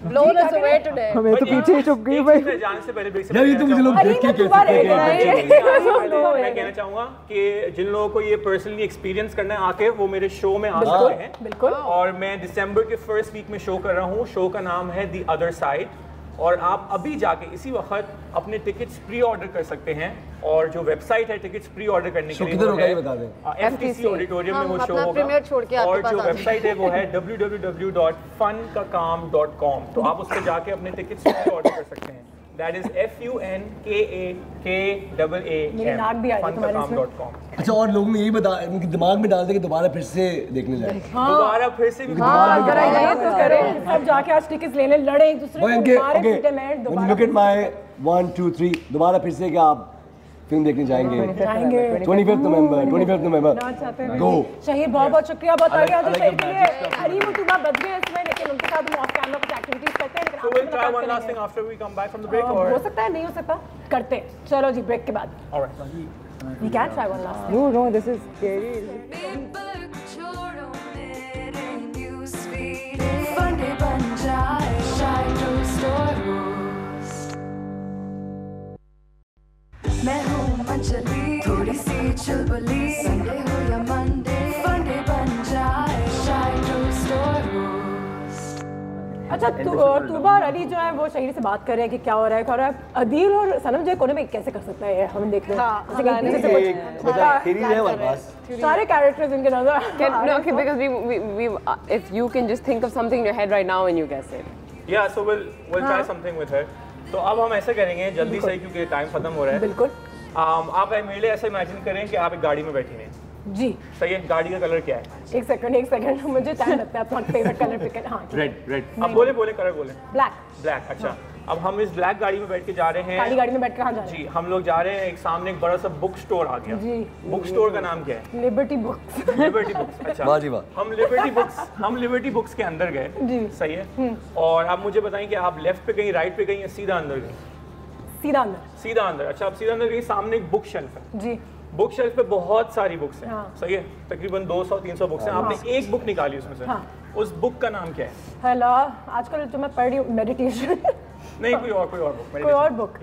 [SPEAKER 4] blown us away today.
[SPEAKER 5] मैं तो पीछे ही छुप गई भाई।
[SPEAKER 11] जाने से पहले
[SPEAKER 10] यार ये तो मुझे लोग देख के
[SPEAKER 11] मैं कहना चाहूँगा कि जिन लोगों को ये पर्सनली एक्सपीरियंस करना है आके वो मेरे शो में आ सकते हैं।
[SPEAKER 2] बिल्कुल।
[SPEAKER 11] और मैं दिसंबर के फर्स्ट वीक में शो कर रहा हूँ। शो का नाम है द अदर साइड और आप अभी जाके इसी वक्त अपने टिकट्स प्री ऑर्डर कर सकते हैं और जो वेबसाइट है टिकट्स प्री ऑर्डर करने के लिए
[SPEAKER 10] किधर होगा ये बता दें।
[SPEAKER 11] FTC ऑडिटोरियम में वो शो
[SPEAKER 4] अपना प्रीमियर छोड़ के
[SPEAKER 11] होगा
[SPEAKER 4] आपके
[SPEAKER 11] और
[SPEAKER 4] पास
[SPEAKER 11] जो
[SPEAKER 4] आ जाएं।
[SPEAKER 11] वेबसाइट है वो है www.funkakam.com तो आप उस पर जाके अपने टिकट्स प्री ऑर्डर कर सकते हैं। That is funkakam.com।
[SPEAKER 10] अच्छा और लोगों में यही बता उनके दिमाग में डाल दे कि दोबारा फिर से देखने जाए।
[SPEAKER 11] दोबारा फिर से भी
[SPEAKER 2] जरा ये तो करें, सब जाके आज टिकट्स ले लें, लड़े एक दूसरे को, मारे पीटे मैच दोबारा।
[SPEAKER 10] Look at my 1 2 3 दोबारा फिर से क्या आप फिल्म देखने जाएंगे? 25th November गो।
[SPEAKER 2] शहीद बहुत बहुत शुक्रिया, बहुत आगे आज शहीद के लिए हरीम उतुबा बच गए इसमें, लेकिन उनके साथ हम ऑफ कैमरा कुछ एक्टिविटीज करते हैं।
[SPEAKER 11] So we'll try one last thing after we come back from the break or
[SPEAKER 2] हो सकता है, नहीं हो सकता, करते हैं। चलो जी ब्रेक के बाद
[SPEAKER 11] all right
[SPEAKER 2] we can try one last
[SPEAKER 5] No, this is scary.
[SPEAKER 1] Funny बन जाए शायद स्टोरीज। मैं हूँ मंचली, थोड़ी सी चुलबुली, संडे हो या मंडे, फंडे बन जाए शायद स्टोरीज।
[SPEAKER 2] अच्छा तूबा और अली जो है वो शहीद से बात कर रहे हैं कि क्या हो रहा है, अदील और सनम जो कोने में कैसे कर सकता है, हम देख रहे हैं सारे कैरेक्टर्स इनके नजर।
[SPEAKER 7] Okay, because we if you can just think of something in your head right now and you guess it.
[SPEAKER 11] Yeah, so we'll try something with her. तो अब हम ऐसे करेंगे जल्दी से क्योंकि टाइम खत्म हो रहा है।
[SPEAKER 2] बिल्कुल।
[SPEAKER 11] आप मेरे लिए ऐसे इमेजिन करें कि आप एक गाड़ी में बैठी हैं।
[SPEAKER 2] जी
[SPEAKER 11] सही है। गाड़ी का कलर क्या है?
[SPEAKER 2] एक सेकंड मुझे टाइम लगता है अपना फेवरेट कलर पिक। हाँ
[SPEAKER 11] रेड। अब बोले कलर बोले। ब्लैक। अच्छा अब हम इस ब्लैक गाड़ी में बैठ के जा रहे हैं।
[SPEAKER 2] काली गाड़ी में बैठ के कहाँ जा रहे हैं?
[SPEAKER 11] जी हम लोग जा रहे हैं, एक सामने एक बड़ा सा बुक स्टोर आ गया। जी बुक स्टोर का नाम क्या है?
[SPEAKER 2] Liberty books.
[SPEAKER 11] अच्छा हम लिबर्टी बुक्स के अंदर गए। जी सही है। और आप मुझे बताएं कि आप लेफ्ट पे गई, राइट पे गई या सीधा अंदर गई? सीधा अंदर। अच्छा आप सीधा अंदर गई, सामने एक बुक शेल्फ है। जी बुक शेल्फ पे बहुत सारी बुक्स हैं। सही है। तकरीबन 200-300 बुक्स हैं। आपने एक बुक निकाली उसमें से। उस बुक का नाम क्या है?
[SPEAKER 2] हेलो आजकल जो मैं पढ़ रही हूँ मेडिटेशन।
[SPEAKER 11] नहीं कोई और बुक।
[SPEAKER 2] कोई और बुक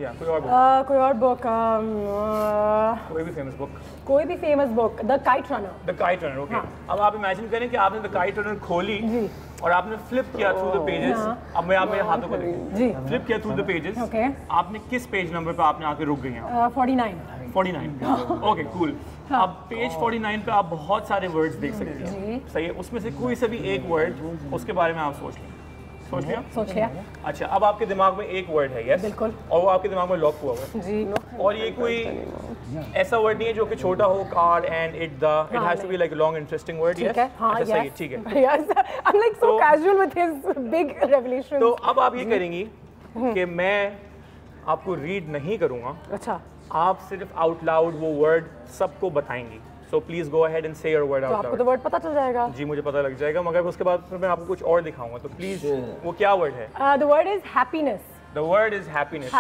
[SPEAKER 11] कोई भी famous
[SPEAKER 2] book the kite runner. Okay
[SPEAKER 11] अब आप इमेजिन करें कि आपने द काइट रनर खोली और आपने फ्लिप किया थ्रू द पेजेस। अब मैं आप मेरे हाथों को देखिए, फ्लिप किया थ्रू द पेजेस। आपने किस पेज नंबर पे आपने आके रुक गई हैं?
[SPEAKER 2] 49।
[SPEAKER 11] Okay cool. अब पेज 49 पे आप बहुत सारे वर्ड्स देख सकते हैं। सही है। उसमें से कोई सा भी एक वर्ड उसके बारे में आप सोच लिया। अच्छा अब आपके दिमाग में एक वर्ड है। यस बिल्कुल। और वो आपके दिमाग में लॉक हुआ है। जी और ये कोई ऐसा वर्ड नहीं है जो कि छोटा हो। Car and it has to be like a long interesting word. Yes अच्छा सही है। ठीक है।
[SPEAKER 2] Yes I am like so casual with his big revelation.
[SPEAKER 11] तो अब आप ये करेंगी कि मैं आपको रीड नहीं करूंगा। अच्छा आप सिर्फ आउट लाउड वो वर्ड सबको बताएंगी। So please go ahead and से योर वर्ड आउट लाउड।
[SPEAKER 2] आपको तो वर्ड पता चल जाएगा।
[SPEAKER 11] जी मुझे पता लग जाएगा, मगर उसके बाद फिर मैं आपको कुछ और दिखाऊंगा। तो प्लीज वो क्या वर्ड है?
[SPEAKER 2] The word is happiness.
[SPEAKER 11] The word is happiness.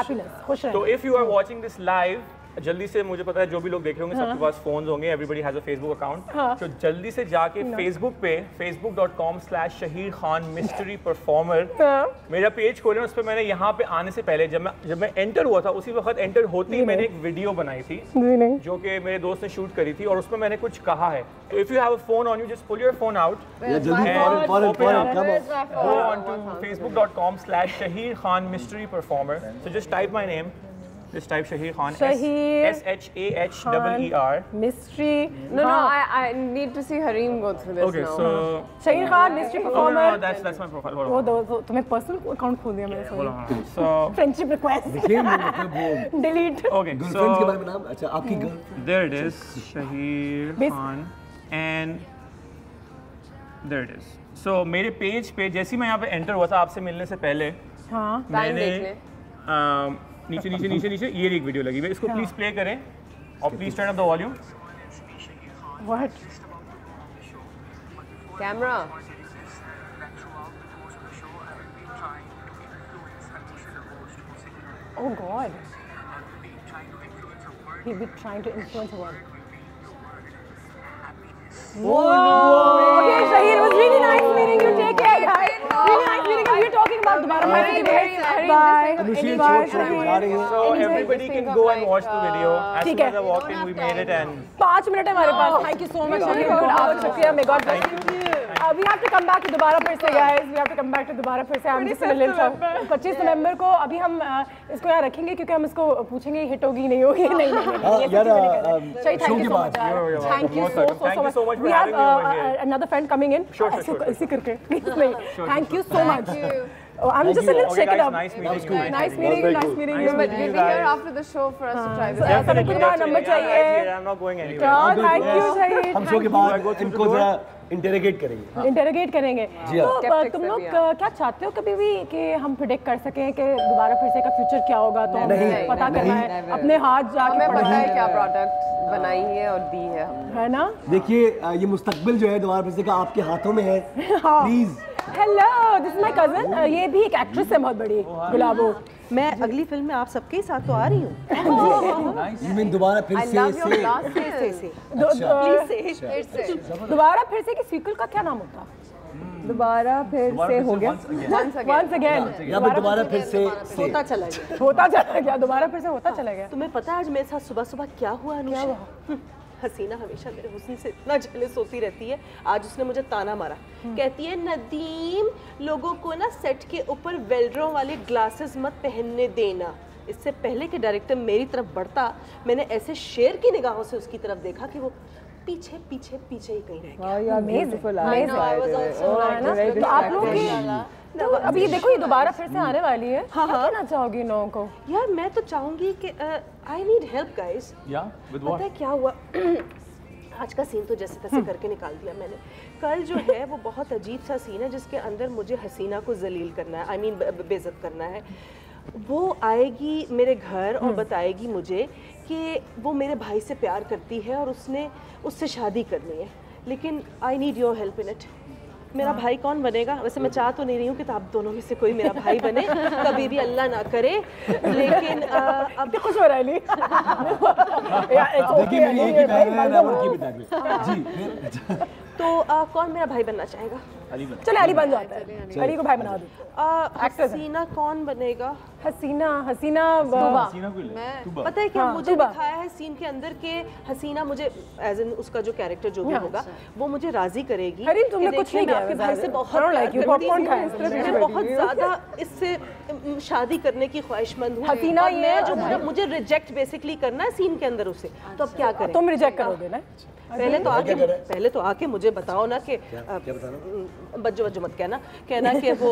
[SPEAKER 2] खुश रहना।
[SPEAKER 11] तो if you are watching this live, जल्दी से मुझे पता है जो भी लोग देख रहे होंगे सबके पास फोन्स होंगे, everybody has a Facebook account. तो जल्दी से जाके फेसबुक पे facebook.com/शहीर खान मिस्ट्री परफॉर्मर मेरा पेज खोलें। उस पर मैंने यहाँ पे आने से पहले जब मैं एंटर हुआ था उसी वक्त एंटर होते ही मैंने एक वीडियो बनाई थी जो कि मेरे दोस्त ने शूट करी थी और उसमें मैंने कुछ कहा है। तो if you have a phone on you just pull your phone out and go on to facebook.com/शहीर Khan mystery performer. So just type my name. Just type Shahir Khan. SHAHEER.
[SPEAKER 2] Mystery.
[SPEAKER 7] No, I need to see Hareem go through this now.
[SPEAKER 11] Okay, so
[SPEAKER 2] Shahir Khan, mystery performer.
[SPEAKER 11] No, that's my profile.
[SPEAKER 2] वो तुम्हें personal account खोल दिया मैंने।
[SPEAKER 11] So
[SPEAKER 2] friendship request. Delete.
[SPEAKER 11] Okay,
[SPEAKER 10] girlfriend के बारे में नाम अच्छा आपकी girlfriend.
[SPEAKER 11] There it is, Shahir Khan, and there it is. So मेरे पेज पे जैसे ही मैं यहाँ पे एंटर हुआ था आपसे मिलने से पहले, मैंने नीचे ये एक वीडियो लगी हुई है। इसको प्लीज प्ले करें और please turn up the volume.
[SPEAKER 2] What?
[SPEAKER 7] Camera.
[SPEAKER 2] Oh God. he'd be trying to influence a woman?
[SPEAKER 7] Oh no!
[SPEAKER 2] Okay, Shahid, it was really nice meeting you. Take care, guys. Really nice meeting you. We're talking about Dobara Phir Se. Bye. Bye, Shahid.
[SPEAKER 11] So everybody can go and watch the video. As soon as I walked in, we made it and
[SPEAKER 2] 5 minute है हमारे पास. Thank you so much. बहुत शुक्रिया. May God bless you. We have to come back to Dobara Phir Se, guys. We have to come back to Dobara Phir Se. I'm just a little 25 नवंबर को अभी हम इसको यहाँ रखेंगे क्योंकि हम इसको पूछेंगे हिट होगी नहीं होगी. नहीं
[SPEAKER 10] यार
[SPEAKER 2] शो के बाद. Thank you so much. We have another friend coming in. इसी करके. Thank you so much. Oh, I'm just a little shaken up.
[SPEAKER 11] Nice meeting you.
[SPEAKER 2] Nice meeting you.
[SPEAKER 4] But we'll be here after the show for us to try this.
[SPEAKER 11] Definitely.
[SPEAKER 2] Number चाहिए.
[SPEAKER 11] I'm not going anywhere.
[SPEAKER 2] Thank you, Shahid.
[SPEAKER 10] हम show के बाद इनको जरा interrogate करेंगे.
[SPEAKER 2] Interrogate करेंगे. तो तुम लोग क्या चाहते हो कभी भी कि हम प्रेडिक्ट कर सकें कि दोबारा फिर से का फ्यूचर क्या होगा? तो पता करना है अपने हाथ जाके
[SPEAKER 7] हमें पता है क्या प्रोडक्ट बनाई है और दी है
[SPEAKER 2] ना?
[SPEAKER 10] देखिए ये मुस्तकबिल जो है दोबारा फिर से का आपके हाथों में है. Please.
[SPEAKER 2] Hello, this is my cousin. ये भी एक एक्ट्रेस है बहुत बड़ी, गुलाबो.
[SPEAKER 12] मैं अगली फिल्म में आप सबके साथ तो आ रही हूँ.
[SPEAKER 10] यू मीन दोबारा फिर से
[SPEAKER 2] दोबारा फिर से की सीक्वल का क्या नाम होता?
[SPEAKER 5] दोबारा फिर से हो गया.
[SPEAKER 2] Once again.
[SPEAKER 10] या दोबारा फिर से
[SPEAKER 12] होता चला गया.
[SPEAKER 2] होता चला गया. दोबारा फिर से होता चला गया.
[SPEAKER 12] तुम्हें पता है आज मेरे साथ सुबह सुबह क्या हुआ अनुषा? हसीना हमेशा मेरे हुस्न से इतना जेलस होती रहती है. आज उसने मुझे ताना मारा. कहती है नदीम, लोगों को ना सेट के ऊपर वेल्ड्रो वाले ग्लासेस मत पहनने देना. इससे पहले कि डायरेक्टर मेरी तरफ बढ़ता, मैंने ऐसे शेर की निगाहों से उसकी तरफ देखा कि वो पीछे पीछे पीछे ही कहीं रह गया.
[SPEAKER 2] तो आप लोग तो अब ये देखो ये दोबारा फिर से आने वाली है. हाँ क्या कहना चाहोगी इन लोगों को?
[SPEAKER 12] यार मैं तो चाहूंगी कि आई नीड हेल्प गाइस. पता है क्या हुआ? आज का सीन तो जैसे तैसे करके निकाल दिया मैंने. कल जो है वो बहुत अजीब सा सीन है जिसके अंदर मुझे हसीना को जलील करना है. आई मीन बेइज्जत करना है. वो आएगी मेरे घर और बताएगी मुझे कि वो मेरे भाई से प्यार करती है और उसने उससे शादी करनी है. लेकिन I need your help in it. मेरा भाई कौन बनेगा? वैसे मैं चाह तो नहीं रही हूँ कि तो आप दोनों में से कोई मेरा भाई बने, कभी भी अल्लाह ना करे. लेकिन
[SPEAKER 2] अब कुछ हो रहा है नहीं.
[SPEAKER 10] देखिए मेरी एक ही बहन है रावण की पिता जी.
[SPEAKER 12] तो कौन मेरा भाई बनना चाहेगा?
[SPEAKER 2] चलो अली बन जाता है. अली को भाई बना दो.
[SPEAKER 12] हसीना कौन बनेगा?
[SPEAKER 2] हसीना
[SPEAKER 12] पता है क्या मुझे दिखाया है सीन के अंदर के हसीना मुझे एज इन उसका जो कैरेक्टर जो भी होगा वो मुझे राजी करेगी.
[SPEAKER 2] अरे तुमने कुछ नहीं किया.
[SPEAKER 12] आपके भाई से बहुत ज्यादा इससे शादी करने की ख्वाहिशमंद हूँ.
[SPEAKER 2] हसीना ये
[SPEAKER 12] जो मुझे रिजेक्ट बेसिकली करना है सीन के अंदर उसे. तो अब क्या करें?
[SPEAKER 2] तुम रिजेक्ट करोगे ना?
[SPEAKER 12] पहले तो आके मुझे बताओ ना कि बज्जो मत कहना कि वो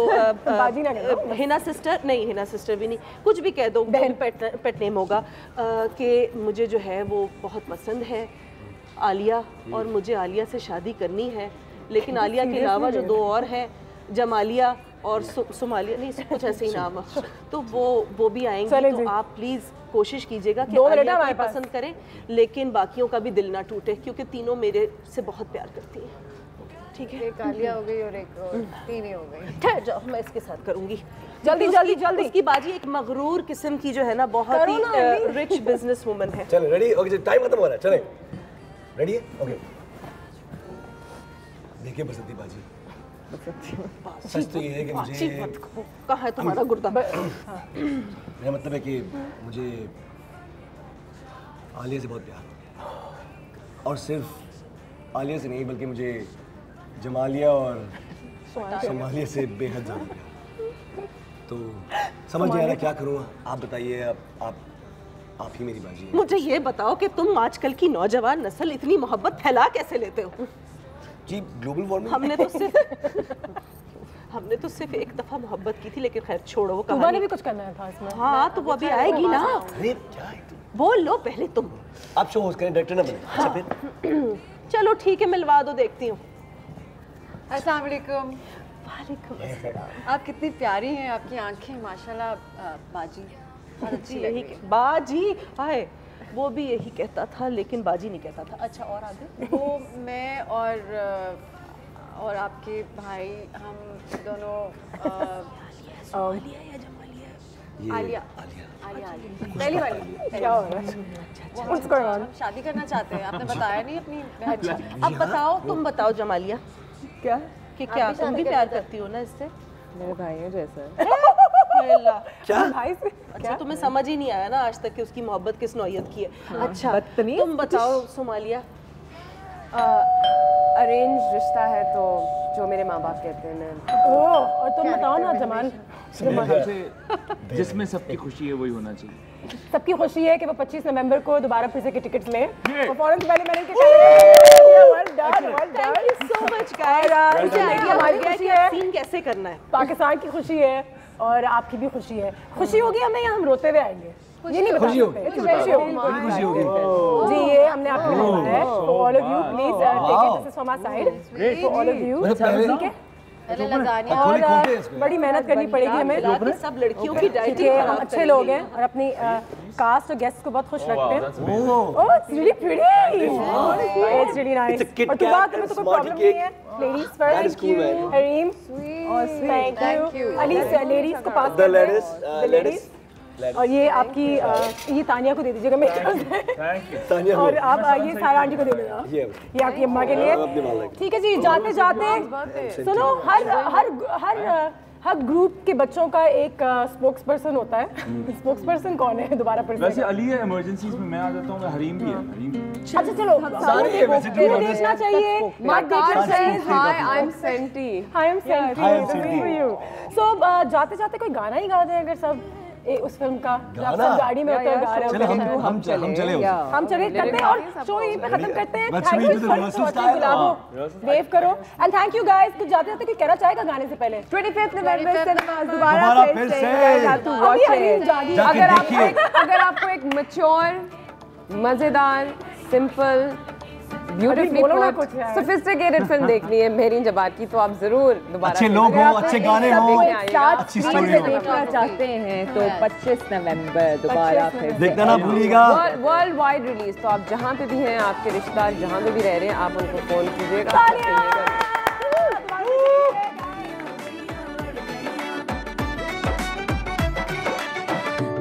[SPEAKER 12] हिना सिस्टर नहीं, हिना सिस्टर भी नहीं, कुछ भी कह दो, पेट नेम होगा कि मुझे जो है वो बहुत पसंद है आलिया और मुझे आलिया से शादी करनी है. लेकिन आलिया के अलावा जो दो और हैं, जमालिया और सुमालिया, नहीं कुछ ऐसे ही नाम है, तो वो भी आएंगे. तो आप प्लीज़ कोशिश कीजिएगा कि आलिया को पसंद करें लेकिन बाकियों का भी दिल ना टूटे क्योंकि तीनों मेरे से बहुत प्यार करती हैं. ठीक है,
[SPEAKER 4] एक आलिया हो गई और एक तीन ही हो गई.
[SPEAKER 12] ठहर जाओ, मैं इसके साथ करूंगी.
[SPEAKER 2] जल्दी
[SPEAKER 12] उसकी बाजी एक मगरूर किस्म की जो है ना बहुत ही रिच बिजनेस वुमन है.
[SPEAKER 10] चलो रेडी? ओके टाइम खत्म हो रहा है. चले रेडी है? ओके देखिए बसंती बाजी. सच तो ये है कि मुझे
[SPEAKER 12] कहाँ है तुम्हारा गुर्दा?
[SPEAKER 10] मेरा मतलब है कि मुझे आलिया से बहुत प्यार और सिर्फ आलिया से नहीं बल्कि मुझे जमालिया और सोमालिया से बेहद ज़्यादा प्यार. तो समझ नहीं आ रहा क्या करूँ. आप बताइए. आप ही मेरी बाजी है.
[SPEAKER 12] मुझे ये बताओ कि तुम आजकल की नौजवान नस्ल इतनी मोहब्बत फैला कैसे लेते हो?
[SPEAKER 10] जी ग्लोबल वार्मिंग.
[SPEAKER 12] हमने तो सिर्फ एक दफा मोहब्बत की थी लेकिन खैर छोड़ो.
[SPEAKER 2] तुम्हें भी कुछ करना था इसमें.
[SPEAKER 12] हाँ तो वो अभी आएगी ना.
[SPEAKER 10] अरे क्या है तुम?
[SPEAKER 12] बोल लो पहले तुम.
[SPEAKER 10] आप शो होस्ट करें, डायरेक्टर ना बने. अच्छा फिर
[SPEAKER 12] चलो ठीक है, मिलवा दो, देखती हूँ.
[SPEAKER 4] अस्सलाम वालेकुम.
[SPEAKER 12] वालेकुम अस्सलाम.
[SPEAKER 4] आप कितनी प्यारी हैं, आपकी आंखें माशाल्लाह. बाजी
[SPEAKER 12] अच्छी यही बाजी हाय वो भी यही कहता था लेकिन बाजी नहीं कहता था. अच्छा और आगे?
[SPEAKER 4] वो मैं और आपके भाई हम दोनों आलिया
[SPEAKER 2] पहली वाली क्या हो रहा है?
[SPEAKER 4] हम शादी करना चाहते हैं, आपने बताया नहीं अपनी बहन से।
[SPEAKER 12] अब बताओ, तुम बताओ जमालिया
[SPEAKER 5] क्या
[SPEAKER 12] कि क्या तुम भी प्यार करती हो ना इससे?
[SPEAKER 5] मेरे भाइयों जैसा।
[SPEAKER 12] क्या भाई से? अच्छा तुम्हें समझ ही नहीं आया ना आज तक कि उसकी मोहब्बत किस नौयत की है। अच्छा तुम बताओ सोमालिया।
[SPEAKER 7] अरेंज रिश्ता है तो जो मेरे माँ बाप कहते हैं मैं।
[SPEAKER 2] ओह, और तुम बताओ ना जमाल।
[SPEAKER 9] जिसमें सबकी खुशी है वही होना चाहिए।
[SPEAKER 2] सबकी खुशी है कि वो 25 नवंबर को दोबारा फिर से के टिकट्स लें और फौरन से पहले मैंने हमारी खुशी है,
[SPEAKER 12] सीन कैसे करना है,
[SPEAKER 2] पाकिस्तान की खुशी है और आपकी भी खुशी है। खुशी होगी हमें या हम रोते हुए आएंगे? ये नहीं बता सकते।
[SPEAKER 10] खुशी होगी
[SPEAKER 2] जी, ये हमने आपके लिए बनाया है। So all of you please take it, this is from our side. So all of you, ठीक है? और बड़ी मेहनत करनी पड़ेगी हमें।
[SPEAKER 12] सब लड़कियों की डाइट
[SPEAKER 2] क्योंकि हम अच्छे लोग हैं और अपनी कास्ट और गेस्ट को बहुत खुश रखते हैं। ओह, it's really pretty. It's really nice. और तो बात में तो कोई प्रॉब्लम नहीं है। Ladies first. Hareem, thank you. अलीस, ladies को पास करते हैं। The ladies. और ये आपकी ये तानिया को दे दीजिएगा मेरे तरफ से। और आप ये सारा आंटी को दे देना। ये आपकी अम्मा के लिए। ठीक है जी, जाते जाते सुनो, हर ग्रुप के बच्चों का एक स्पोक्स पर्सन होता है। स्पोक्स पर्सन कौन है दोबारा पर?
[SPEAKER 9] वैसे अली है इमरजेंसीज में, मैं आ जाता हूँ। हरीम भी है। हरीम
[SPEAKER 2] अच्छा चलो, देखना चाहिए।
[SPEAKER 7] हाय आई एम सेंटी।
[SPEAKER 2] सो जाते जाते कोई गाना ही गा दें अगर सब उस फिल्म का, जब आप सब गाड़ी में होते हैं गा रहे होते हैं।
[SPEAKER 10] हम
[SPEAKER 2] चले करते हैं और शो यहीं पे खत्म करते हैं। Thank you so much Gulabo, wave करो एंड थैंक यू गाइस। कुछ जाते जाते कोई कहना चाहेगा गाने से पहले?
[SPEAKER 7] 25 नवंबर सिनेमास दोबारा फिर से। अगर आपको एक मैच्योर, मजेदार, सिंपल, ब्यूटीफुली सोफिस्टिकेटेड फिल्म देखनी है मेहरीन जबार की, तो आप जरूर दोबारा
[SPEAKER 10] अच्छे लोग हो, अच्छे गाने हो, अच्छी स्टोरी हो।
[SPEAKER 5] देखना चाहते हैं तो 25 नवंबर दोबारा फिर
[SPEAKER 10] देखना ना भूलिएगा।
[SPEAKER 7] वर्ल्ड वाइड रिलीज, तो आप जहाँ पे भी हैं, आपके रिश्तेदार जहाँ पे भी रह रहे हैं, आप उनको फोन कीजिएगा।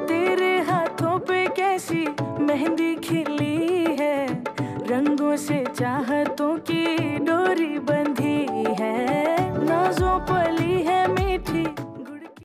[SPEAKER 1] तेरे हाथों पे कैसी